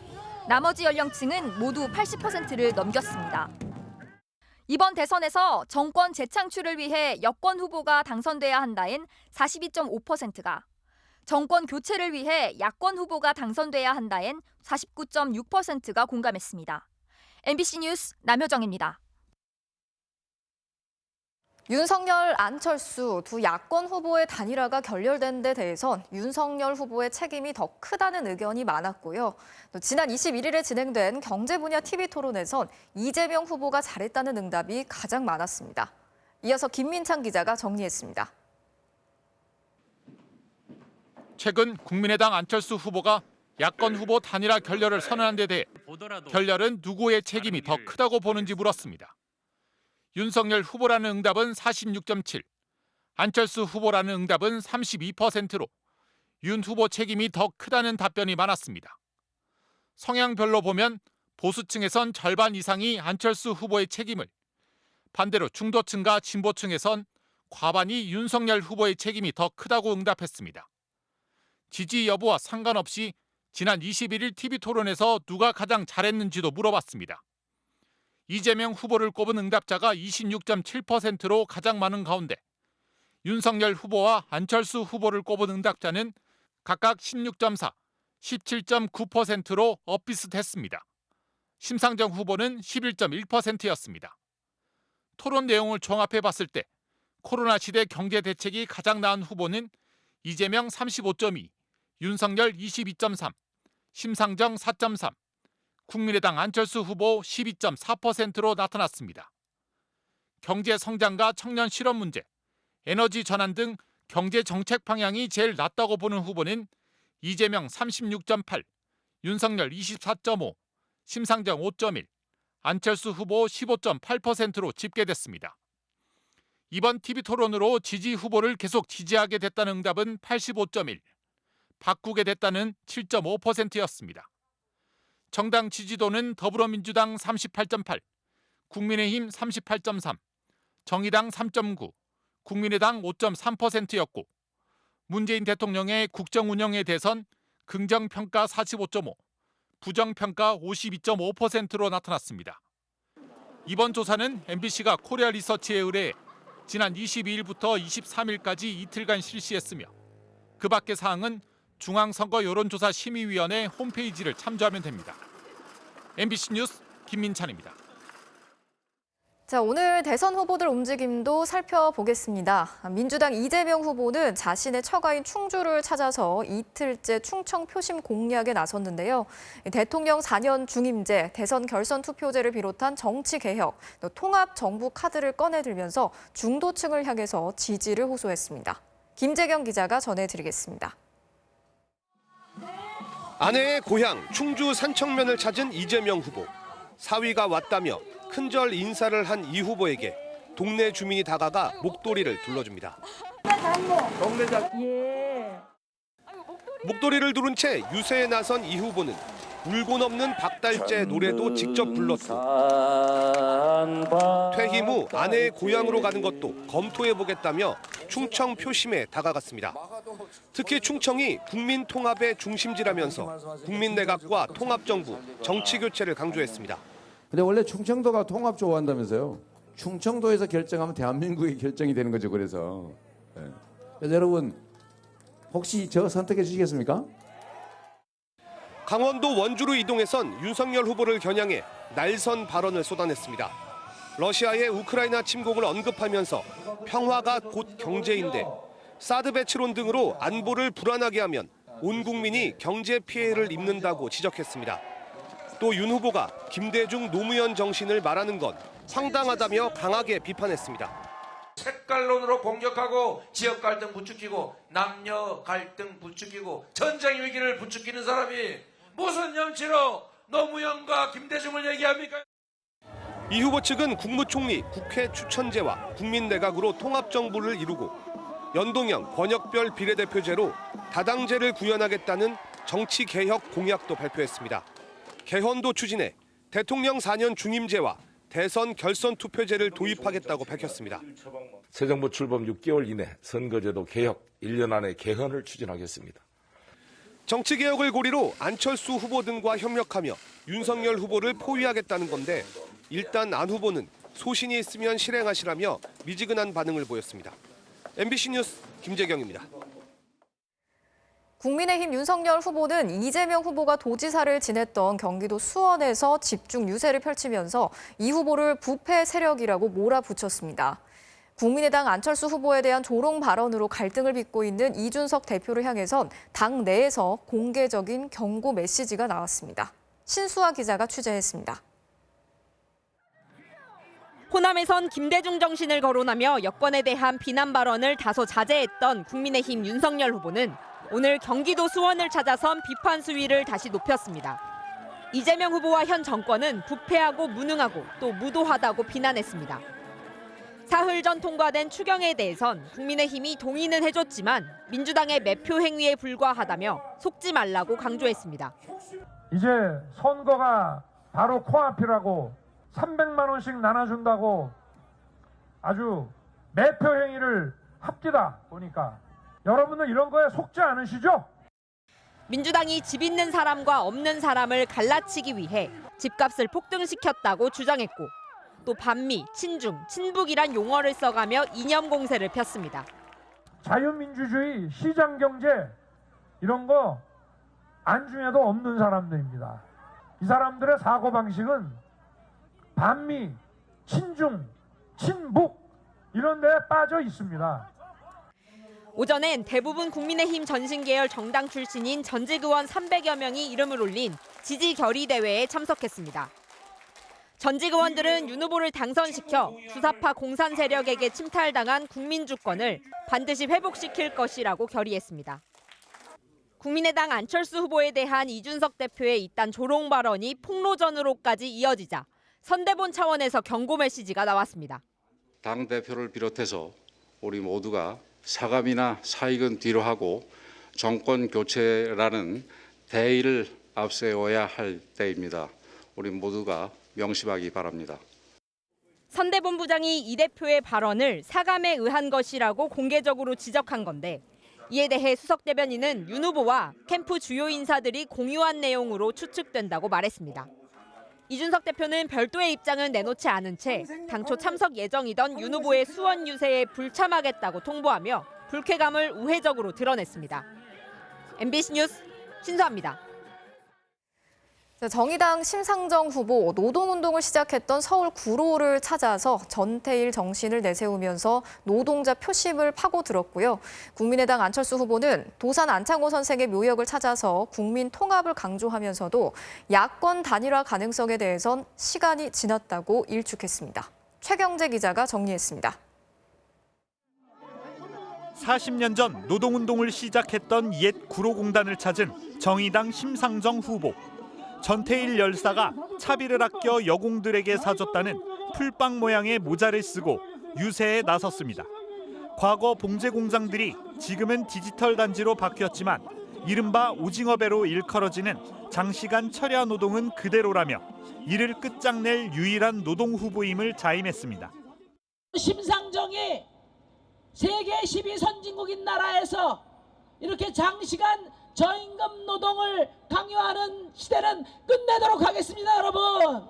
나머지 연령층은 모두 80%를 넘겼습니다. 이번 대선에서 정권 재창출을 위해 여권 후보가 당선돼야 한다인 42.5%가 정권 교체를 위해 야권 후보가 당선돼야 한다인 49.6%가 공감했습니다. MBC 뉴스 남효정입니다. 윤석열, 안철수 두 야권 후보의 단일화가 결렬된 데 대해선 윤석열 후보의 책임이 더 크다는 의견이 많았고요. 또 지난 21일에 진행된 경제 분야 TV 토론에선 이재명 후보가 잘했다는 응답이 가장 많았습니다. 이어서 김민창 기자가 정리했습니다. 최근 국민의당 안철수 후보가 야권 후보 단일화 결렬을 선언한 데 대해 결렬은 누구의 책임이 더 크다고 보는지 물었습니다. 윤석열 후보라는 응답은 46.7, 안철수 후보라는 응답은 32%로 윤 후보 책임이 더 크다는 답변이 많았습니다. 성향별로 보면 보수층에선 절반 이상이 안철수 후보의 책임을, 반대로 중도층과 진보층에선 과반이 윤석열 후보의 책임이 더 크다고 응답했습니다. 지지 여부와 상관없이 지난 21일 TV토론에서 누가 가장 잘했는지도 물어봤습니다. 이재명 후보를 꼽은 응답자가 26.7%로 가장 많은 가운데 윤석열 후보와 안철수 후보를 꼽은 응답자는 각각 16.4, 17.9%로 엇비슷했습니다. 심상정 후보는 11.1%였습니다. 토론 내용을 종합해 봤을 때 코로나 시대 경제 대책이 가장 나은 후보는 이재명 35.2, 윤석열 22.3, 심상정 4.3, 국민의당 안철수 후보 12.4%로 나타났습니다. 경제 성장과 청년 실업 문제, 에너지 전환 등 경제 정책 방향이 제일 낮다고 보는 후보는 이재명 36.8, 윤석열 24.5, 심상정 5.1, 안철수 후보 15.8%로 집계됐습니다. 이번 TV토론으로 지지 후보를 계속 지지하게 됐다는 응답은 85.1, 바꾸게 됐다는 7.5%였습니다. 정당 지지도는 더불어민주당 38.8, 국민의힘 38.3, 정의당 3.9, 국민의당 5.3%였고 문재인 대통령의 국정 운영에 대해선 긍정평가 45.5, 부정평가 52.5%로 나타났습니다. 이번 조사는 MBC가 코리아 리서치에 의뢰해 지난 22일부터 23일까지 이틀간 실시했으며 그 밖의 사항은 중앙선거 여론조사 심의위원회 홈페이지를 참조하면 됩니다. MBC 뉴스 김민찬입니다. 자, 오늘 대선 후보들 움직임도 살펴보겠습니다. 민주당 이재명 후보는 자신의 처가인 충주를 찾아서 이틀째 충청 표심 공략에 나섰는데요. 대통령 4년 중임제, 대선 결선 투표제를 비롯한 정치 개혁, 또 통합 정부 카드를 꺼내들면서 중도층을 향해서 지지를 호소했습니다. 김재경 기자가 전해드리겠습니다. 아내의 고향 충주 산청면을 찾은 이재명 후보. 사위가 왔다며 큰절 인사를 한 이 후보에게 동네 주민이 다가가 목도리를 둘러줍니다. 목도리를 두른 채 유세에 나선 이 후보는 울고 넘는 박달재 노래도 직접 불렀고 퇴임 후 아내의 고향으로 가는 것도 검토해보겠다며 충청 표심에 다가갔습니다. 특히 충청이 국민 통합의 중심지라면서 국민 내각과 통합정부, 정치교체를 강조했습니다. 근데 원래 충청도가 통합 좋아한다면서요. 충청도에서 결정하면 대한민국의 결정이 되는 거죠. 그래서 여러분 혹시 저 선택해 주시겠습니까? 강원도 원주로 이동해선 윤석열 후보를 겨냥해 날선 발언을 쏟아냈습니다. 러시아의 우크라이나 침공을 언급하면서 평화가 곧 경제인데 사드 배치론 등으로 안보를 불안하게 하면 온 국민이 경제 피해를 입는다고 지적했습니다. 또 윤 후보가 김대중 노무현 정신을 말하는 건 황당하다며 강하게 비판했습니다. 색깔론으로 공격하고 지역 갈등 부추기고 남녀 갈등 부추기고 전쟁 위기를 부추기는 사람이 무슨 염치로 노무현과 김대중을 얘기합니까? 이 후보 측은 국무총리, 국회 추천제와 국민 내각으로 통합정부를 이루고 연동형 권역별 비례대표제로 다당제를 구현하겠다는 정치개혁 공약도 발표했습니다. 개헌도 추진해 대통령 4년 중임제와 대선 결선 투표제를 도입하겠다고 밝혔습니다. 새 정부 출범 6개월 이내 선거제도 개혁, 1년 안에 개헌을 추진하겠습니다. 정치개혁을 고리로 안철수 후보 등과 협력하며 윤석열 후보를 포위하겠다는 건데 일단 안 후보는 소신이 있으면 실행하시라며 미지근한 반응을 보였습니다. MBC 뉴스 김재경입니다. 국민의힘 윤석열 후보는 이재명 후보가 도지사를 지냈던 경기도 수원에서 집중 유세를 펼치면서 이 후보를 부패 세력이라고 몰아붙였습니다. 국민의당 안철수 후보에 대한 조롱 발언으로 갈등을 빚고 있는 이준석 대표를 향해선 당 내에서 공개적인 경고 메시지가 나왔습니다. 신수아 기자가 취재했습니다. 호남에선 김대중 정신을 거론하며 여권에 대한 비난 발언을 다소 자제했던 국민의힘 윤석열 후보는 오늘 경기도 수원을 찾아선 비판 수위를 다시 높였습니다. 이재명 후보와 현 정권은 부패하고 무능하고 또 무도하다고 비난했습니다. 사흘 전 통과된 추경에 대해선 국민의힘이 동의는 해줬지만 민주당의 매표 행위에 불과하다며 속지 말라고 강조했습니다. 이제 선거가 바로 코앞이라고 300만 원씩 나눠준다고 아주 매표 행위를 합디다 보니까 여러분들 이런 거에 속지 않으시죠? 민주당이 집 있는 사람과 없는 사람을 갈라치기 위해 집값을 폭등시켰다고 주장했고 또 반미, 친중, 친북이란 용어를 써가며 이념 공세를 폈습니다. 자유민주주의, 시장경제 이런 거 안중에도 없는 사람들입니다. 이 사람들의 사고방식은 반미, 친중, 친북 이런 데에 빠져 있습니다. 오전엔 대부분 국민의힘 전신계열 정당 출신인 전직 의원 300여 명이 이름을 올린 지지 결의 대회에 참석했습니다. 전직 의원들은 윤 후보를 당선시켜 주사파 공산 세력에게 침탈당한 국민 주권을 반드시 회복시킬 것이라고 결의했습니다. 국민의당 안철수 후보에 대한 이준석 대표의 이딴 조롱 발언이 폭로전으로까지 이어지자 선대본 차원에서 경고 메시지가 나왔습니다. 당 대표를 비롯해서 우리 모두가 사감이나 사익은 뒤로 하고 정권 교체라는 대의를 앞세워야 할 때입니다. 우리 모두가 명심하기 바랍니다. 선대본부장이 이 대표의 발언을 사감에 의한 것이라고 공개적으로 지적한 건데 이에 대해 수석 대변인은 윤 후보와 캠프 주요 인사들이 공유한 내용으로 추측된다고 말했습니다. 이준석 대표는 별도의 입장은 내놓지 않은 채 당초 참석 예정이던 윤 후보의 수원 유세에 불참하겠다고 통보하며 불쾌감을 우회적으로 드러냈습니다. MBC 뉴스 신수아입니다. 정의당 심상정 후보 노동운동을 시작했던 서울 구로를 찾아서 전태일 정신을 내세우면서 노동자 표심을 파고들었고요. 국민의당 안철수 후보는 도산 안창호 선생의 묘역을 찾아서 국민 통합을 강조하면서도 야권 단일화 가능성에 대해선 시간이 지났다고 일축했습니다. 최경재 기자가 정리했습니다. 40년 전 노동운동을 시작했던 옛 구로공단을 찾은 정의당 심상정 후보. 전태일 열사가 차비를 아껴 여공들에게 사줬다는 풀빵 모양의 모자를 쓰고 유세에 나섰습니다. 과거 봉제 공장들이 지금은 디지털 단지로 바뀌었지만 이른바 오징어배로 일컬어지는 장시간 철야 노동은 그대로라며 이를 끝장낼 유일한 노동 후보임을 자임했습니다. 심상정이 세계 12 선진국인 나라에서 이렇게 장시간 저임금 노동을 강요하는 시대는 끝내도록 하겠습니다, 여러분.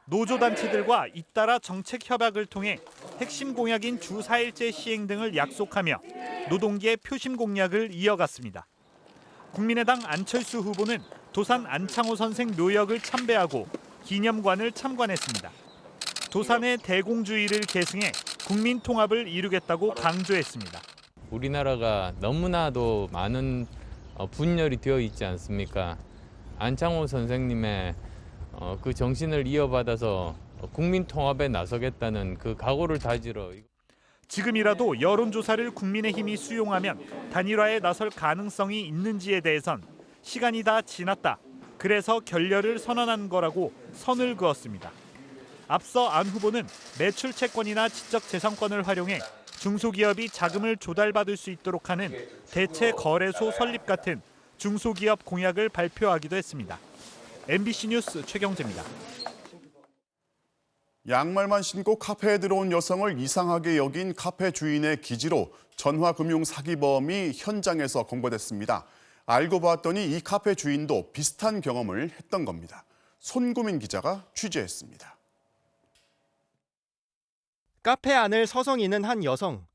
노조단체들과 잇따라 정책 협약을 통해 핵심 공약인 주 4일제 시행 등을 약속하며 노동계의 표심 공약을 이어갔습니다. 국민의당 안철수 후보는 도산 안창호 선생 묘역을 참배하고 기념관을 참관했습니다. 도산의 대공주의를 계승해 국민 통합을 이루겠다고 강조했습니다. 우리나라가 너무나도 많은 분열이 되어 있지 않습니까? 안창호 선생님의 그 정신을 이어받아서 국민 통합에 나서겠다는 그 각오를 다지러. 지금이라도 여론조사를 국민의힘이 수용하면 단일화에 나설 가능성이 있는지에 대해선 시간이 다 지났다. 그래서 결렬을 선언한 거라고 선을 그었습니다. 앞서 안 후보는 매출 채권이나 지적재산권을 활용해 중소기업이 자금을 조달받을 수 있도록 하는 대체 거래소 설립 같은 중소기업 공약을 발표하기도 했습니다. MBC 뉴스 최경재입니다. 양말만 신고 카페에 들어온 여성을 이상하게 여긴 카페 주인의 기지로 전화금융 사기범이 현장에서 검거됐습니다. 알고 봤더니 이 카페 주인도 비슷한 경험을 했던 겁니다. 손구민 기자가 취재했습니다. 카페 안을 서성이는 한 여성.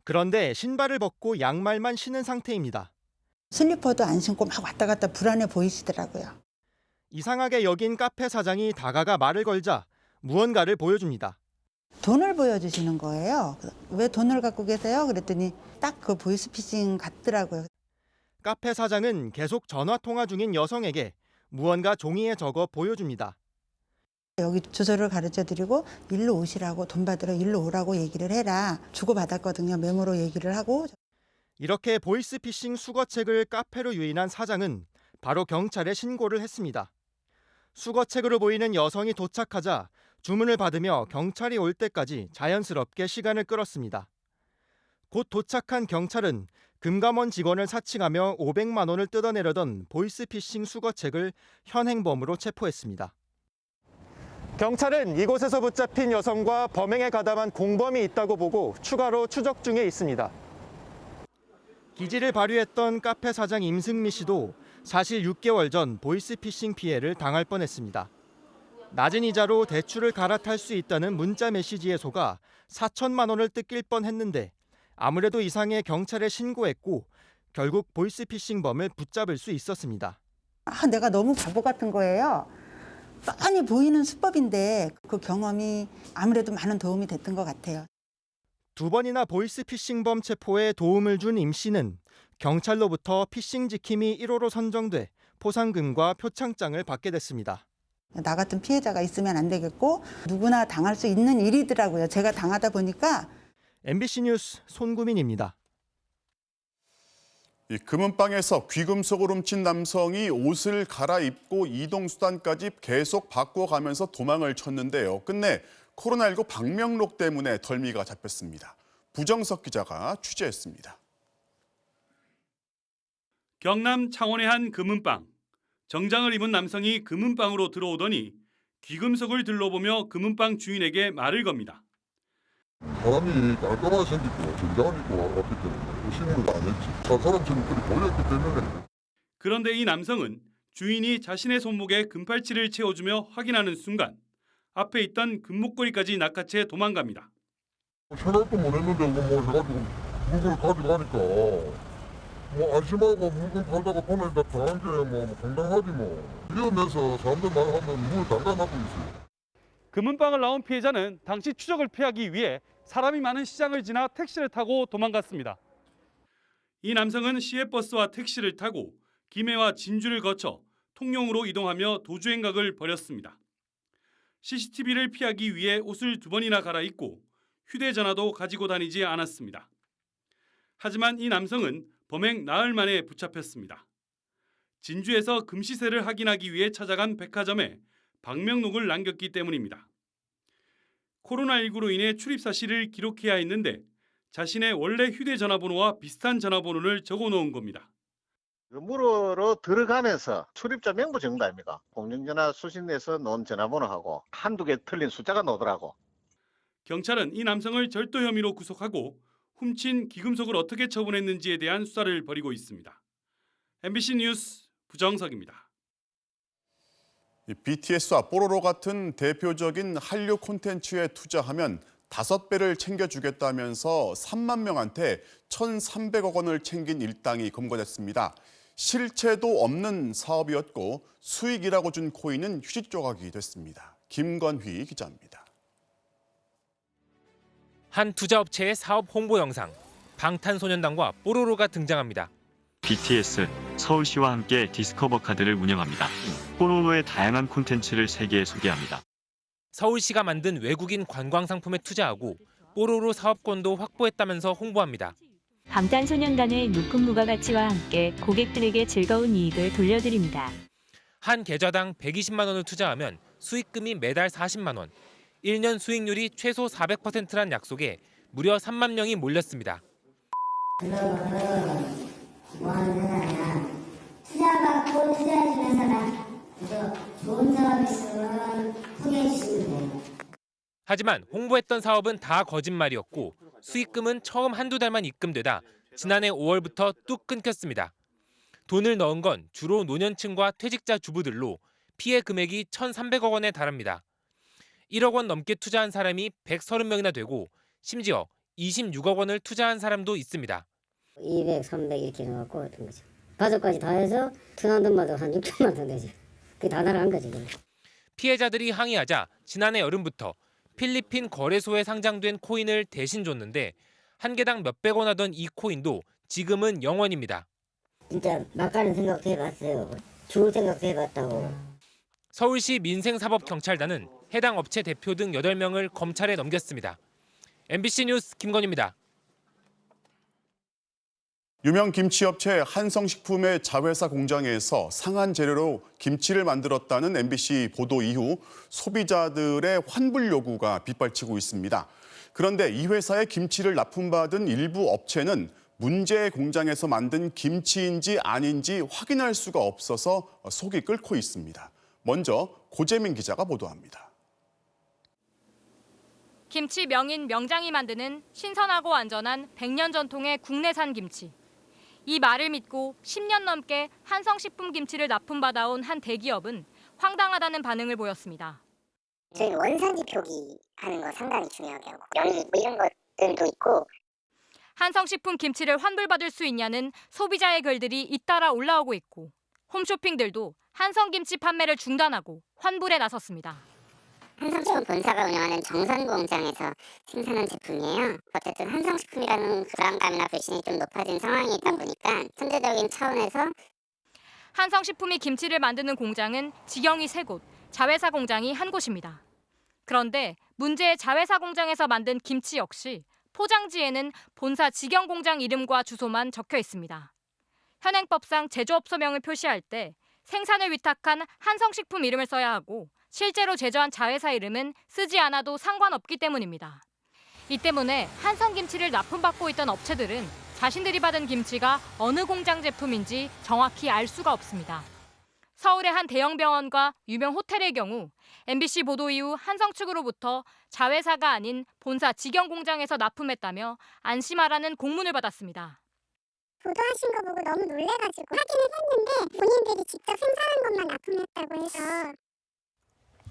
그런데 신발을 벗고 양말만 신은 상태입니다. 슬리퍼도 안 신고 막 왔다 갔다 불안해 보이시더라고요. 이상하게 여긴 카페 사장이 다가가 말을 걸자 무언가를 보여줍니다. 돈을 보여주시는 거예요. 왜 돈을 갖고 계세요? 그랬더니 딱 그 보이스피싱 같더라고요. 카페 사장은 계속 전화 통화 중인 여성에게 무언가 종이에 적어 보여줍니다. 여기 주소를 가르쳐드리고 일로 오시라고, 돈 받으러 일로 오라고 얘기를 해라. 주고받았거든요. 메모로 얘기를 하고. 이렇게 보이스피싱 수거책을 카페로 유인한 사장은 바로 경찰에 신고를 했습니다. 수거책으로 보이는 여성이 도착하자 주문을 받으며 경찰이 올 때까지 자연스럽게 시간을 끌었습니다. 곧 도착한 경찰은 금감원 직원을 사칭하며 500만 원을 뜯어내려던 보이스피싱 수거책을 현행범으로 체포했습니다. 경찰은 이곳에서 붙잡힌 여성과 범행에 가담한 공범이 있다고 보고 추가로 추적 중에 있습니다. 기지를 발휘했던 카페 사장 임승미 씨도 사실 6개월 전 보이스피싱 피해를 당할 뻔했습니다. 낮은 이자로 대출을 갈아탈 수 있다는 문자 메시지에 속아 4천만 원을 뜯길 뻔했는데 아무래도 이상해 경찰에 신고했고 결국 보이스피싱범을 붙잡을 수 있었습니다. 내가 너무 바보 같은 거예요. 뻔히 보이는 수법인데 그 경험이 아무래도 많은 도움이 됐던 것 같아요. 2번이나 보이스피싱범 체포에 도움을 준 임 씨는 경찰로부터 피싱 지킴이 1호로 선정돼 포상금과 표창장을 받게 됐습니다. 나 같은 피해자가 있으면 안 되겠고 누구나 당할 수 있는 일이더라고요. 제가 당하다 보니까. MBC 뉴스 손구민입니다. 이 금은방에서 귀금속을 훔친 남성이 옷을 갈아입고 이동수단까지 계속 바꿔가면서 도망을 쳤는데요. 끝내 코로나19 방명록 때문에 덜미가 잡혔습니다. 부정석 기자가 취재했습니다. 경남 창원의 한 금은방. 정장을 입은 남성이 금은방으로 들어오더니 귀금속을 들러보며 금은방 주인에게 말을 겁니다. 사람이 깔끔하게 생기고 정장을 입고 왔기 때문에 의심을 안 했지. 사람처럼 그리 보였기 때문에. 그런데 이 남성은 주인이 자신의 손목에 금팔찌를 채워주며 확인하는 순간 앞에 있던 금목걸이까지 낚아채 도망갑니다. 생각도 못 했는데 뭐 해가지고 물건을 가져가니까 안심하고 물건 팔다가 돈을 다 당한 게 당당하지 뭐. 위험해서 사람들 말하면 문을 잠가놓고 있어요. 금은방을 나온 피해자는 당시 추적을 피하기 위해 사람이 많은 시장을 지나 택시를 타고 도망갔습니다. 이 남성은 시외버스와 택시를 타고 김해와 진주를 거쳐 통영으로 이동하며 도주행각을 벌였습니다. CCTV를 피하기 위해 옷을 2번이나 갈아입고 휴대전화도 가지고 다니지 않았습니다. 하지만 이 남성은 범행 나흘 만에 붙잡혔습니다. 진주에서 금시세를 확인하기 위해 찾아간 백화점에 방명록을 남겼기 때문입니다. 코로나19로 인해 출입 사실을 기록해야 했는데 자신의 원래 휴대전화번호와 비슷한 전화번호를 적어놓은 겁니다. 물으러 들어가면서 출입자 명부 적은 거 아닙니까? 공중전화 수신에서 놓은 전화번호하고 한두 개 틀린 숫자가 나오더라고. 경찰은 이 남성을 절도 혐의로 구속하고 훔친 귀금속을 어떻게 처분했는지에 대한 수사를 벌이고 있습니다. MBC 뉴스 부정석입니다. BTS와 뽀로로 같은 대표적인 한류 콘텐츠에 투자하면 5배를 챙겨주겠다면서 3만 명한테 1,300억 원을 챙긴 일당이 검거됐습니다. 실체도 없는 사업이었고 수익이라고 준 코인은 휴지 조각이 됐습니다. 김건휘 기자입니다. 한 투자업체의 사업 홍보 영상, 방탄소년단과 뽀로로가 등장합니다. BTS, 서울시와 함께 디스커버 카드를 운영합니다. 뽀로로의 다양한 콘텐츠를 세계에 소개합니다. 서울시가 만든 외국인 관광 상품에 투자하고 뽀로로 사업권도 확보했다면서 홍보합니다. 방탄소년단의 높은 부가가치와 함께 고객들에게 즐거운 이익을 돌려드립니다. 한 계좌당 120만 원을 투자하면 수익금이 매달 40만 원, 1년 수익률이 최소 400%란 약속에 무려 3만 명이 몰렸습니다. 뭐 하는 회사냐. 투자받고 투자해주는 사람, 좋은 사업 있으면 소개해주시면 돼요. 하지만 홍보했던 사업은 다 거짓말이었고 수익금은 처음 한두 달만 입금되다 지난해 5월부터 뚝 끊겼습니다. 돈을 넣은 건 주로 노년층과 퇴직자 주부들로 피해 금액이 1,300억 원에 달합니다. 1억 원 넘게 투자한 사람이 130명이나 되고 심지어 26억 원을 투자한 사람도 있습니다. 200, 300 이렇게 해갖고 했던 거죠. 가족까지 다 해서 투자한 돈마다 한 6천만 원 되죠. 그게 다 날아간 거죠. 피해자들이 항의하자 지난해 여름부터 필리핀 거래소에 상장된 코인을 대신 줬는데 한 개당 몇백 원 하던 이 코인도 지금은 0원입니다. 진짜 막가는 생각도 해봤어요. 죽을 생각도 해봤다고. 서울시 민생사법경찰단은 해당 업체 대표 등 8명을 검찰에 넘겼습니다. MBC 뉴스 김건희입니다. 유명 김치업체 한성식품의 자회사 공장에서 상한 재료로 김치를 만들었다는 MBC 보도 이후 소비자들의 환불 요구가 빗발치고 있습니다. 그런데 이 회사의 김치를 납품받은 일부 업체는 문제의 공장에서 만든 김치인지 아닌지 확인할 수가 없어서 속이 끓고 있습니다. 먼저 고재민 기자가 보도합니다. 김치 명인 명장이 만드는 신선하고 안전한 100년 전통의 국내산 김치. 이 말을 믿고 10년 넘게 한성식품 김치를 납품받아온 한 대기업은 황당하다는 반응을 보였습니다. 저희 원산지 표기하는 거 상당히 중요하게 하고 영이 이런 것들도 있고. 한성식품 김치를 환불받을 수 있냐는 소비자의 글들이 잇따라 올라오고 있고 홈쇼핑들도 한성김치 판매를 중단하고 환불에 나섰습니다. 한성식품 본사가 운영하는 정선공장에서 생산한 제품이에요. 어쨌든 한성식품이라는 불안감이나 불신이 좀 높아진 상황이 있다 보니까 선제적인 차원에서 한성식품이 김치를 만드는 공장은 직영이 3곳, 자회사 공장이 1곳입니다. 그런데 문제의 자회사 공장에서 만든 김치 역시 포장지에는 본사 직영 공장 이름과 주소만 적혀 있습니다. 현행법상 제조업소명을 표시할 때 생산을 위탁한 한성식품 이름을 써야 하고 실제로 제조한 자회사 이름은 쓰지 않아도 상관없기 때문입니다. 이 때문에 한성김치를 납품받고 있던 업체들은 자신들이 받은 김치가 어느 공장 제품인지 정확히 알 수가 없습니다. 서울의 한 대형 병원과 유명 호텔의 경우 MBC 보도 이후 한성 측으로부터 자회사가 아닌 본사 직영 공장에서 납품했다며 안심하라는 공문을 받았습니다. 보도하신 거 보고 너무 놀래가지고 확인을 했는데 본인들이 직접 생산한 것만 납품했다고 해서.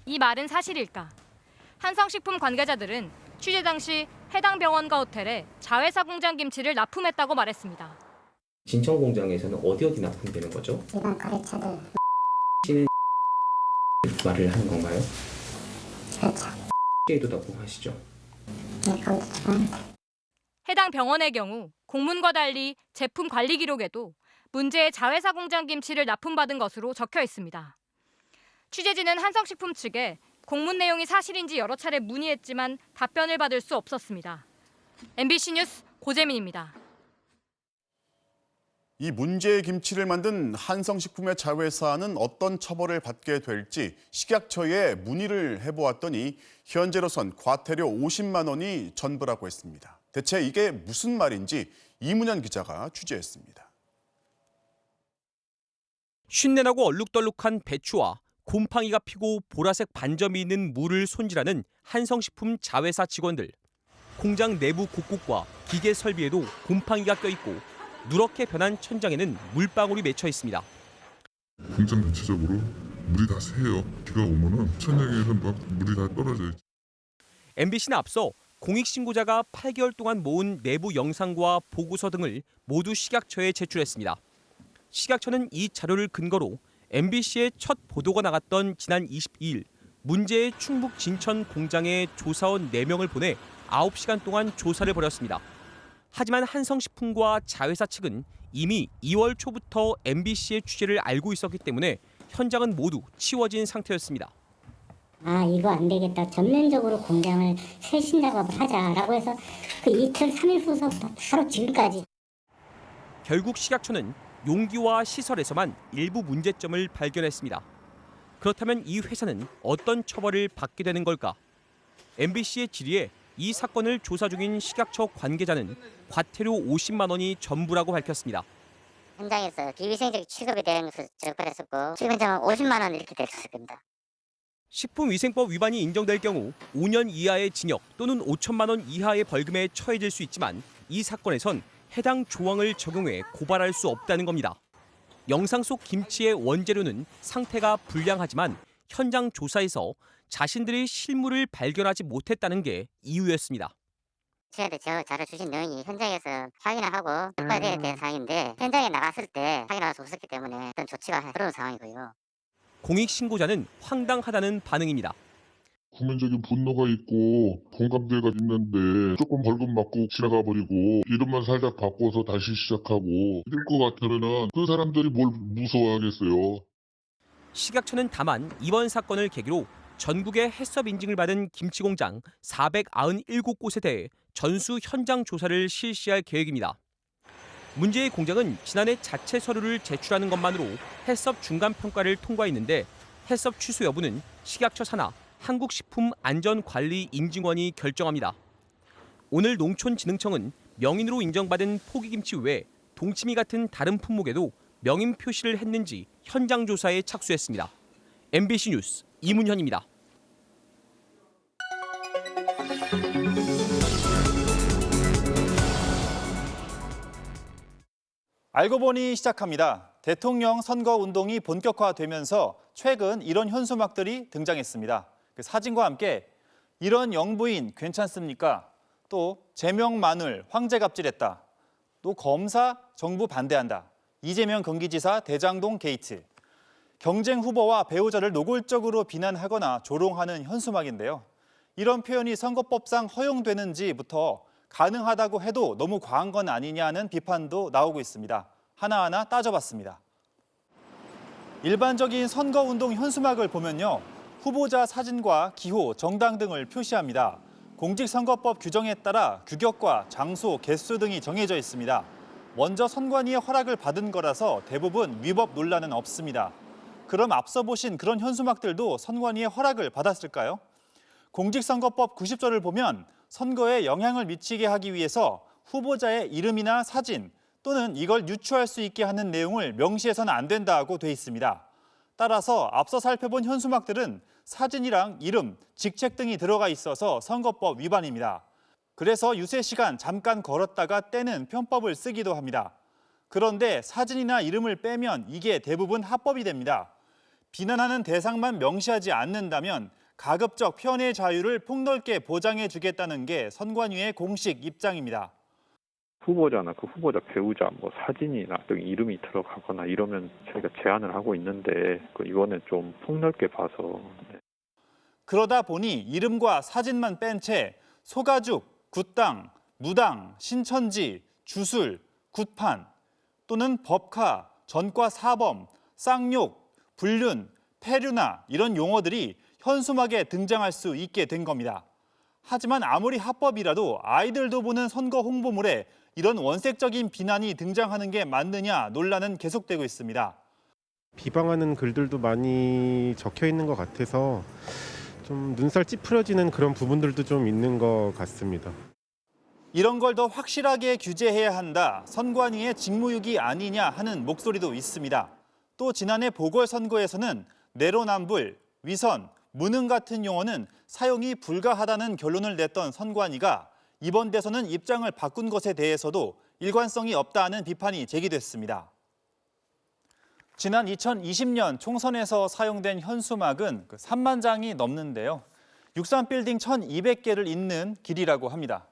이 말은 사실일까? 한성식품 관계자들은 취재 당시 해당 병원과 호텔에 자회사 공장 김치를 납품했다고 말했습니다. 진천 공장에서는 어디 납품되는 거죠? 일반 거래처들. 씨는 말을 하는 건가요? 그렇죠. 에도 납품하시죠? 네, 거기서. 해당 병원의 경우 공문과 달리 제품 관리 기록에도 문제의 자회사 공장 김치를 납품받은 것으로 적혀 있습니다. 취재진은 한성식품 측에 공문 내용이 사실인지 여러 차례 문의했지만 답변을 받을 수 없었습니다. MBC 뉴스 고재민입니다. 이 문제의 김치를 만든 한성식품의 자회사는 어떤 처벌을 받게 될지 식약처에 문의를 해보았더니 현재로선 과태료 50만 원이 전부라고 했습니다. 대체 이게 무슨 말인지 이문현 기자가 취재했습니다. 쉰내나고 얼룩덜룩한 배추와 곰팡이가 피고 보라색 반점이 있는 물을 손질하는 한성식품 자회사 직원들. 공장 내부 곳곳과 기계 설비에도 곰팡이가 껴있고 누렇게 변한 천장에는 물방울이 맺혀 있습니다. 공장 전체적으로 물이 다 새요. 비가 오면은 천장에서 막 물이 다 떨어져요. MBC는 앞서 공익신고자가 8개월 동안 모은 내부 영상과 보고서 등을 모두 식약처에 제출했습니다. 식약처는 이 자료를 근거로 MBC의 첫 보도가 나갔던 지난 22일 문제의 충북 진천 공장에 조사원 4명을 보내 9시간 동안 조사를 벌였습니다. 하지만 한성식품과 자회사 측은 이미 2월 초부터 MBC의 취재를 알고 있었기 때문에 현장은 모두 치워진 상태였습니다. 아, 이거 안 되겠다. 전면적으로 공장을 쇄신 작업을 하자라고 해서 그 이틀 3일 후서부터 바로 지금까지. 결국 식약처는 용기와 시설에서만 일부 문제점을 발견했습니다. 그렇다면 이 회사는 어떤 처벌을 받게 되는 걸까? MBC의 질의에 이 사건을 조사 중인 식약처 관계자는 과태료 50만 원이 전부라고 밝혔습니다. 현장에서 비위생적 취급에 대한 것을 적발했었고 지금 현장은 50만 원 이렇게 됐을 겁니다. 식품위생법 위반이 인정될 경우 5년 이하의 징역 또는 5천만 원 이하의 벌금에 처해질 수 있지만 이 사건에선 해당 조항을 적용해 고발할 수 없다는 겁니다. 영상 속 김치의 원재료는 상태가 불량하지만 현장 조사에서 자신들의 실물을 발견하지 못했다는 게 이유였습니다. 저희한테 저 자료 주신 내용이 현장에서 확인을 하고 특발해야 되는 상황인데 현장에 나갔을 때 확인할 수 없었기 때문에 어떤 조치가 어려운 상황이고요. 공익신고자는 황당하다는 반응입니다. 국민적인 분노가 있고 공감대가 있는데 조금 벌금 맞고 지나가 버리고 이름만 살짝 바꿔서 다시 시작하고 이럴 것 같으면은 그 사람들이 뭘 무서워하겠어요. 식약처는 다만 이번 사건을 계기로 전국의 해썹 인증을 받은 김치공장 497곳에 대해 전수 현장 조사를 실시할 계획입니다. 문제의 공장은 지난해 자체 서류를 제출하는 것만으로 해썹 중간평가를 통과했는데 해썹 취소 여부는 식약처 산하 한국식품안전관리인증원이 결정합니다. 오늘 농촌진흥청은 명인으로 인정받은 포기김치 외에 동치미 같은 다른 품목에도 명인 표시를 했는지 현장 조사에 착수했습니다. MBC 뉴스 이문현입니다. 알고 보니 시작합니다. 대통령 선거 운동이 본격화되면서 최근 이런 현수막들이 등장했습니다. 그 사진과 함께 이런 영부인 괜찮습니까? 또 제명 마눌 황제 갑질했다. 또 검사 정부 반대한다. 이재명 경기지사 대장동 게이트. 경쟁 후보와 배우자를 노골적으로 비난하거나 조롱하는 현수막인데요. 이런 표현이 선거법상 허용되는지부터 가능하다고 해도 너무 과한 건 아니냐는 비판도 나오고 있습니다. 하나하나 따져봤습니다. 일반적인 선거운동 현수막을 보면요. 후보자 사진과 기호, 정당 등을 표시합니다. 공직선거법 규정에 따라 규격과 장소, 개수 등이 정해져 있습니다. 먼저 선관위의 허락을 받은 거라서 대부분 위법 논란은 없습니다. 그럼 앞서 보신 그런 현수막들도 선관위의 허락을 받았을까요? 공직선거법 90조를 보면 선거에 영향을 미치게 하기 위해서 후보자의 이름이나 사진 또는 이걸 유추할 수 있게 하는 내용을 명시해서는 안 된다고 돼 있습니다. 따라서 앞서 살펴본 현수막들은 사진이랑 이름, 직책 등이 들어가 있어서 선거법 위반입니다. 그래서 유세 시간 잠깐 걸었다가 떼는 편법을 쓰기도 합니다. 그런데 사진이나 이름을 빼면 이게 대부분 합법이 됩니다. 비난하는 대상만 명시하지 않는다면 가급적 표현의 자유를 폭넓게 보장해 주겠다는 게 선관위의 공식 입장입니다. 후보자나 그 후보자 배우자 사진이나 또 이름이 들어가거나 이러면 저희가 제한을 하고 있는데 이거는 좀 폭넓게 봐서. 네. 그러다 보니 이름과 사진만 뺀 채 소가죽, 굿당, 무당, 신천지, 주술, 굿판 또는 법카, 전과 사범, 쌍욕, 불륜, 폐륜화 이런 용어들이 현수막에 등장할 수 있게 된 겁니다. 하지만 아무리 합법이라도 아이들도 보는 선거 홍보물에 이런 원색적인 비난이 등장하는 게 맞느냐 논란은 계속되고 있습니다. 비방하는 글들도 많이 적혀 있는 것 같아서 좀 눈살 찌푸려지는 그런 부분들도 좀 있는 것 같습니다. 이런 걸 더 확실하게 규제해야 한다. 선관위의 직무유기 아니냐 하는 목소리도 있습니다. 또 지난해 보궐선거에서는 내로남불, 위선, 무능 같은 용어는 사용이 불가하다는 결론을 냈던 선관위가 이번 대선은 입장을 바꾼 것에 대해서도 일관성이 없다는 비판이 제기됐습니다. 지난 2020년 총선에서 사용된 현수막은 3만 장이 넘는데요. 63빌딩 1,200개를 잇는 길이라고 합니다.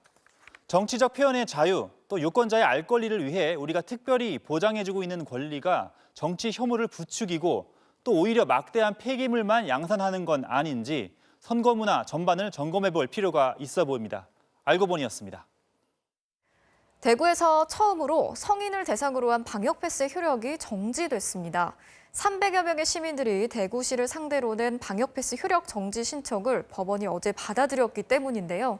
정치적 표현의 자유, 또 유권자의 알 권리를 위해 우리가 특별히 보장해주고 있는 권리가 정치 혐오를 부추기고 또 오히려 막대한 폐기물만 양산하는 건 아닌지 선거 문화 전반을 점검해 볼 필요가 있어 보입니다. 알고 보니였습니다. 대구에서 처음으로 성인을 대상으로 한 방역 패스의 효력이 정지됐습니다. 300여 명의 시민들이 대구시를 상대로 낸 방역 패스 효력 정지 신청을 법원이 어제 받아들였기 때문인데요.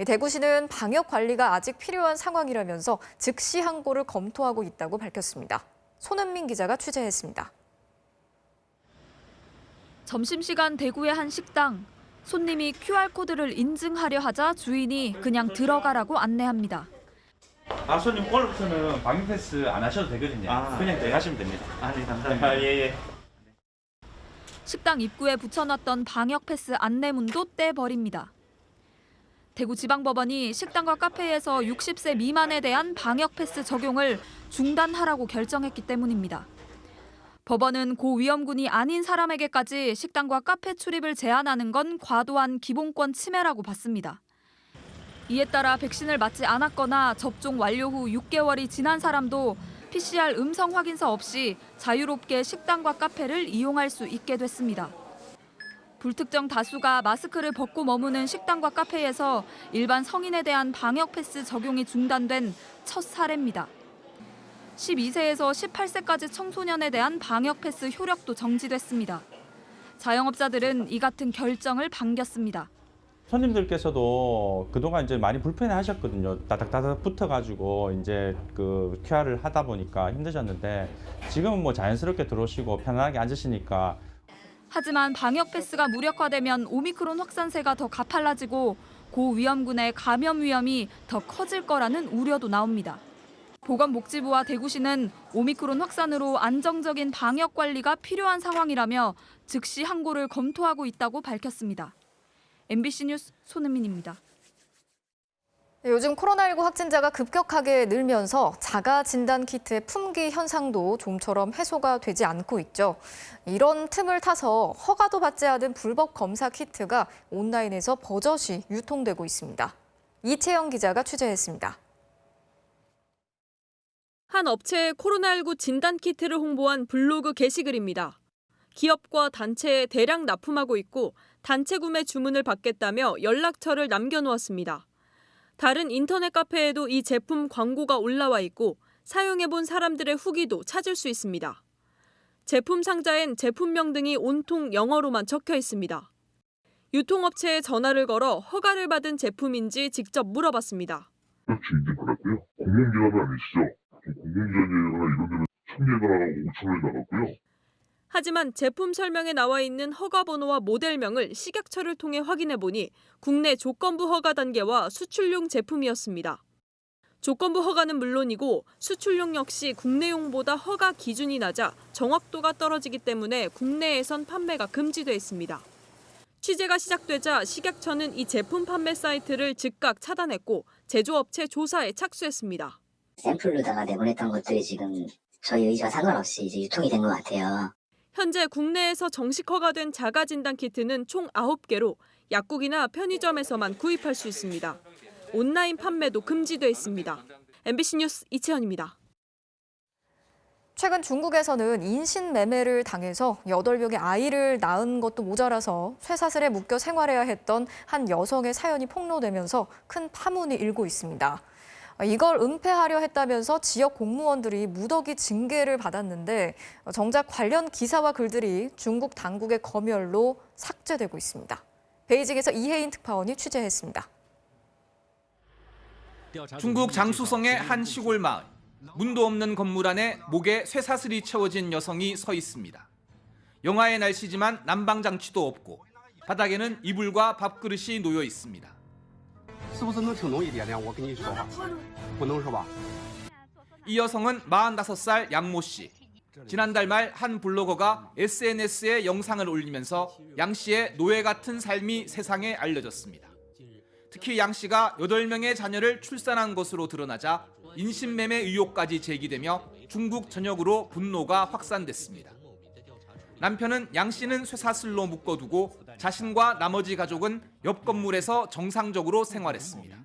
대구시는 방역 관리가 아직 필요한 상황이라면서 즉시 항고를 검토하고 있다고 밝혔습니다. 손은민 기자가 취재했습니다. 점심시간 대구의 한 식당. 손님이 QR코드를 인증하려 하자 주인이 그냥 들어가라고 안내합니다. 손님 오늘부터는 방역 패스 안 하셔도 되거든요. 그냥 들어가시면 됩니다. 네, 감사합니다. 예. 식당 입구에 붙여놨던 방역 패스 안내문도 떼버립니다. 대구지방법원이 식당과 카페에서 60세 미만에 대한 방역 패스 적용을 중단하라고 결정했기 때문입니다. 법원은 고위험군이 아닌 사람에게까지 식당과 카페 출입을 제한하는 건 과도한 기본권 침해라고 봤습니다. 이에 따라 백신을 맞지 않았거나 접종 완료 후 6개월이 지난 사람도 PCR 음성 확인서 없이 자유롭게 식당과 카페를 이용할 수 있게 됐습니다. 불특정 다수가 마스크를 벗고 머무는 식당과 카페에서 일반 성인에 대한 방역 패스 적용이 중단된 첫 사례입니다. 12세에서 18세까지 청소년에 대한 방역 패스 효력도 정지됐습니다. 자영업자들은 이 같은 결정을 반겼습니다. 손님들께서도 그동안 이제 많이 불편해하셨거든요. 다닥다닥 붙어가지고 이제 그 QR을 하다 보니까 힘드셨는데 지금은 뭐 자연스럽게 들어오시고 편안하게 앉으시니까. 하지만 방역 패스가 무력화되면 오미크론 확산세가 더 가팔라지고 고위험군의 감염 위험이 더 커질 거라는 우려도 나옵니다. 보건복지부와 대구시는 오미크론 확산으로 안정적인 방역 관리가 필요한 상황이라며 즉시 항고를 검토하고 있다고 밝혔습니다. MBC 뉴스 손은민입니다. 요즘 코로나19 확진자가 급격하게 늘면서 자가 진단 키트의 품귀 현상도 좀처럼 해소가 되지 않고 있죠. 이런 틈을 타서 허가도 받지 않은 불법 검사 키트가 온라인에서 버젓이 유통되고 있습니다. 이채영 기자가 취재했습니다. 한 업체의 코로나19 진단 키트를 홍보한 블로그 게시글입니다. 기업과 단체에 대량 납품하고 있고 단체 구매 주문을 받겠다며 연락처를 남겨놓았습니다. 다른 인터넷 카페에도 이 제품 광고가 올라와 있고 사용해본 사람들의 후기도 찾을 수 있습니다. 제품 상자엔 제품명 등이 온통 영어로만 적혀 있습니다. 유통업체에 전화를 걸어 허가를 받은 제품인지 직접 물어봤습니다. 그렇지, 인증받았고요. 공공기관은 아니시죠? 공공기관이나 이런 데는 1,000개가 5,000원이 나갔고요. 하지만 제품 설명에 나와 있는 허가 번호와 모델명을 식약처를 통해 확인해 보니 국내 조건부 허가 단계와 수출용 제품이었습니다. 조건부 허가는 물론이고 수출용 역시 국내용보다 허가 기준이 낮아 정확도가 떨어지기 때문에 국내에선 판매가 금지돼 있습니다. 취재가 시작되자 식약처는 이 제품 판매 사이트를 즉각 차단했고 제조업체 조사에 착수했습니다. 샘플로다가 내보냈던 것들이 지금 저희 의지와 상관없이 이제 유통이 된 것 같아요. 현재 국내에서 정식 허가된 자가진단 키트는 총 9개로 약국이나 편의점에서만 구입할 수 있습니다. 온라인 판매도 금지돼 있습니다. MBC 뉴스 이채연입니다. 최근 중국에서는 인신매매를 당해서 8명의 아이를 낳은 것도 모자라서 쇠사슬에 묶여 생활해야 했던 한 여성의 사연이 폭로되면서 큰 파문이 일고 있습니다. 이걸 은폐하려 했다면서 지역 공무원들이 무더기 징계를 받았는데 정작 관련 기사와 글들이 중국 당국의 검열로 삭제되고 있습니다. 베이징에서 이혜인 특파원이 취재했습니다. 중국 장수성의 한 시골 마을. 문도 없는 건물 안에 목에 쇠사슬이 채워진 여성이 서 있습니다. 영하의 날씨지만 난방장치도 없고 바닥에는 이불과 밥그릇이 놓여 있습니다. 이 여성은 45살 양모 씨. 지난달 말 한 블로거가 SNS에 영상을 올리면서 양 씨의 노예 같은 삶이 세상에 알려졌습니다. 특히 양 씨가 8명의 자녀를 출산한 것으로 드러나자 인신매매 의혹까지 제기되며 중국 전역으로 분노가 확산됐습니다. 남편은 양 씨는 쇠사슬로 묶어두고 자신과 나머지 가족은 옆 건물에서 정상적으로 생활했습니다.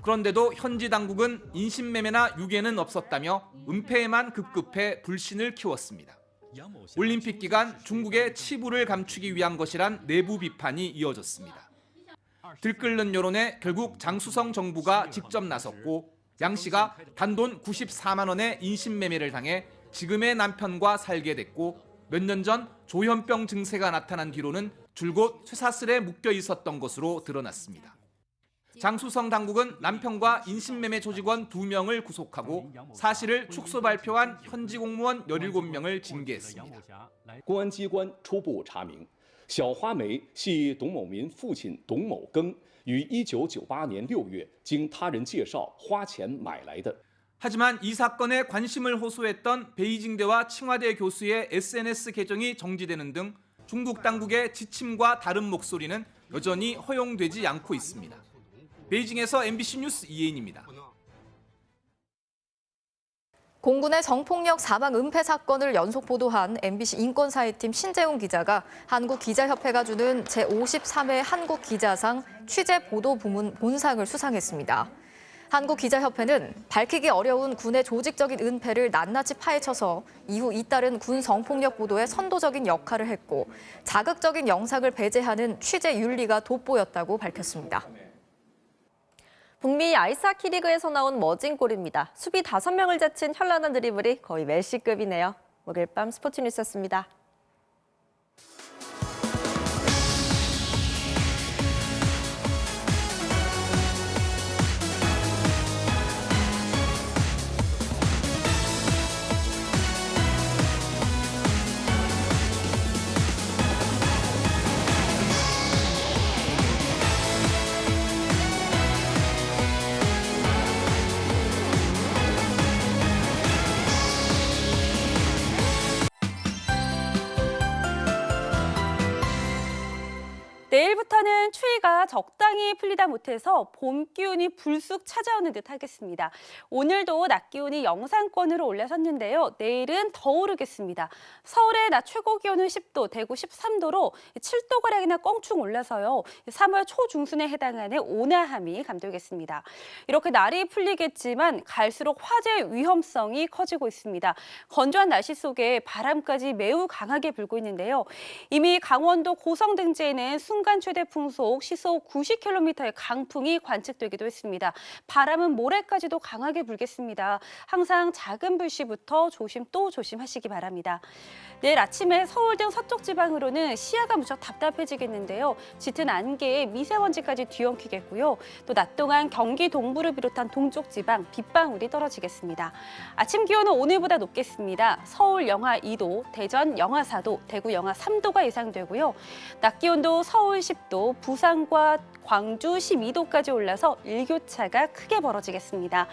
그런데도 현지 당국은 인신매매나 유괴는 없었다며 은폐에만 급급해 불신을 키웠습니다. 올림픽 기간 중국의 치부를 감추기 위한 것이란 내부 비판이 이어졌습니다. 들끓는 여론에 결국 장수성 정부가 직접 나섰고 양 씨가 단돈 94만 원의 인신매매를 당해 지금의 남편과 살게 됐고 몇 년 전 조현병 증세가 나타난 뒤로는 줄곧 쇠사슬에 묶여 있었던 것으로 드러났습니다. 장수성 당국은 남편과 인신매매 조직원 2명을 구속하고 사실을 축소 발표한 현지 공무원 17명을 징계했습니다. 公安机关初步查明，小花梅系董某民父亲董某庚于1998年6月经他人介绍花钱买来的。 하지만 이 사건에 관심을 호소했던 베이징대와 칭화대 교수의 SNS 계정이 정지되는 등 중국 당국의 지침과 다른 목소리는 여전히 허용되지 않고 있습니다. 베이징에서 MBC 뉴스 이혜인입니다. 공군의 성폭력 사망 은폐 사건을 연속 보도한 MBC 인권사회팀 신재훈 기자가 한국기자협회가 주는 제53회 한국기자상 취재보도부문 본상을 수상했습니다. 한국기자협회는 밝히기 어려운 군의 조직적인 은폐를 낱낱이 파헤쳐서 이후 잇따른 군 성폭력 보도에 선도적인 역할을 했고 자극적인 영상을 배제하는 취재 윤리가 돋보였다고 밝혔습니다. 북미 아이스하키 리그에서 나온 멋진 골입니다. 수비 5명을 제친 현란한 드리블이 거의 메시급이네요. 목요일 밤 스포츠 뉴스였습니다. 내일부터는 추위가 적당히 풀리다 못해서 봄 기운이 불쑥 찾아오는 듯 하겠습니다. 오늘도 낮 기온이 영상권으로 올라섰는데요. 내일은 더 오르겠습니다. 서울의 낮 최고 기온은 10도, 대구 13도로 7도가량이나 껑충 올라서요. 3월 초중순에 해당하는 온화함이 감돌겠습니다. 이렇게 날이 풀리겠지만 갈수록 화재 위험성이 커지고 있습니다. 건조한 날씨 속에 바람까지 매우 강하게 불고 있는데요. 이미 강원도 고성 등지에는 순간 최대 풍속 시속 90km의 강풍이 관측되기도 했습니다. 바람은 모레까지도 강하게 불겠습니다. 항상 작은 불씨부터 조심 또 조심하시기 바랍니다. 내일 아침에 서울 등 서쪽 지방으로는 시야가 무척 답답해지겠는데요. 짙은 안개에 미세먼지까지 뒤엉키겠고요. 또 낮 동안 경기 동부를 비롯한 동쪽 지방 빗방울이 떨어지겠습니다. 아침 기온은 오늘보다 높겠습니다. 서울 영하 2도, 대전 영하 4도, 대구 영하 3도가 예상되고요. 낮 기온도 서울 10도, 부산과 광주 12도까지 올라서 일교차가 크게 벌어지겠습니다.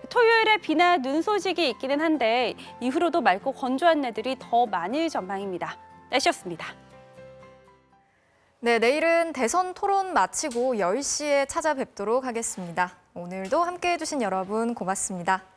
토요일에 비나 눈 소식이 있기는 한데 이후로도 맑고 건조한 날들이 더 많을 전망입니다. 날씨였습니다. 네, 내일은 대선 토론 마치고 10시에 찾아뵙도록 하겠습니다. 오늘도 함께해 주신 여러분 고맙습니다.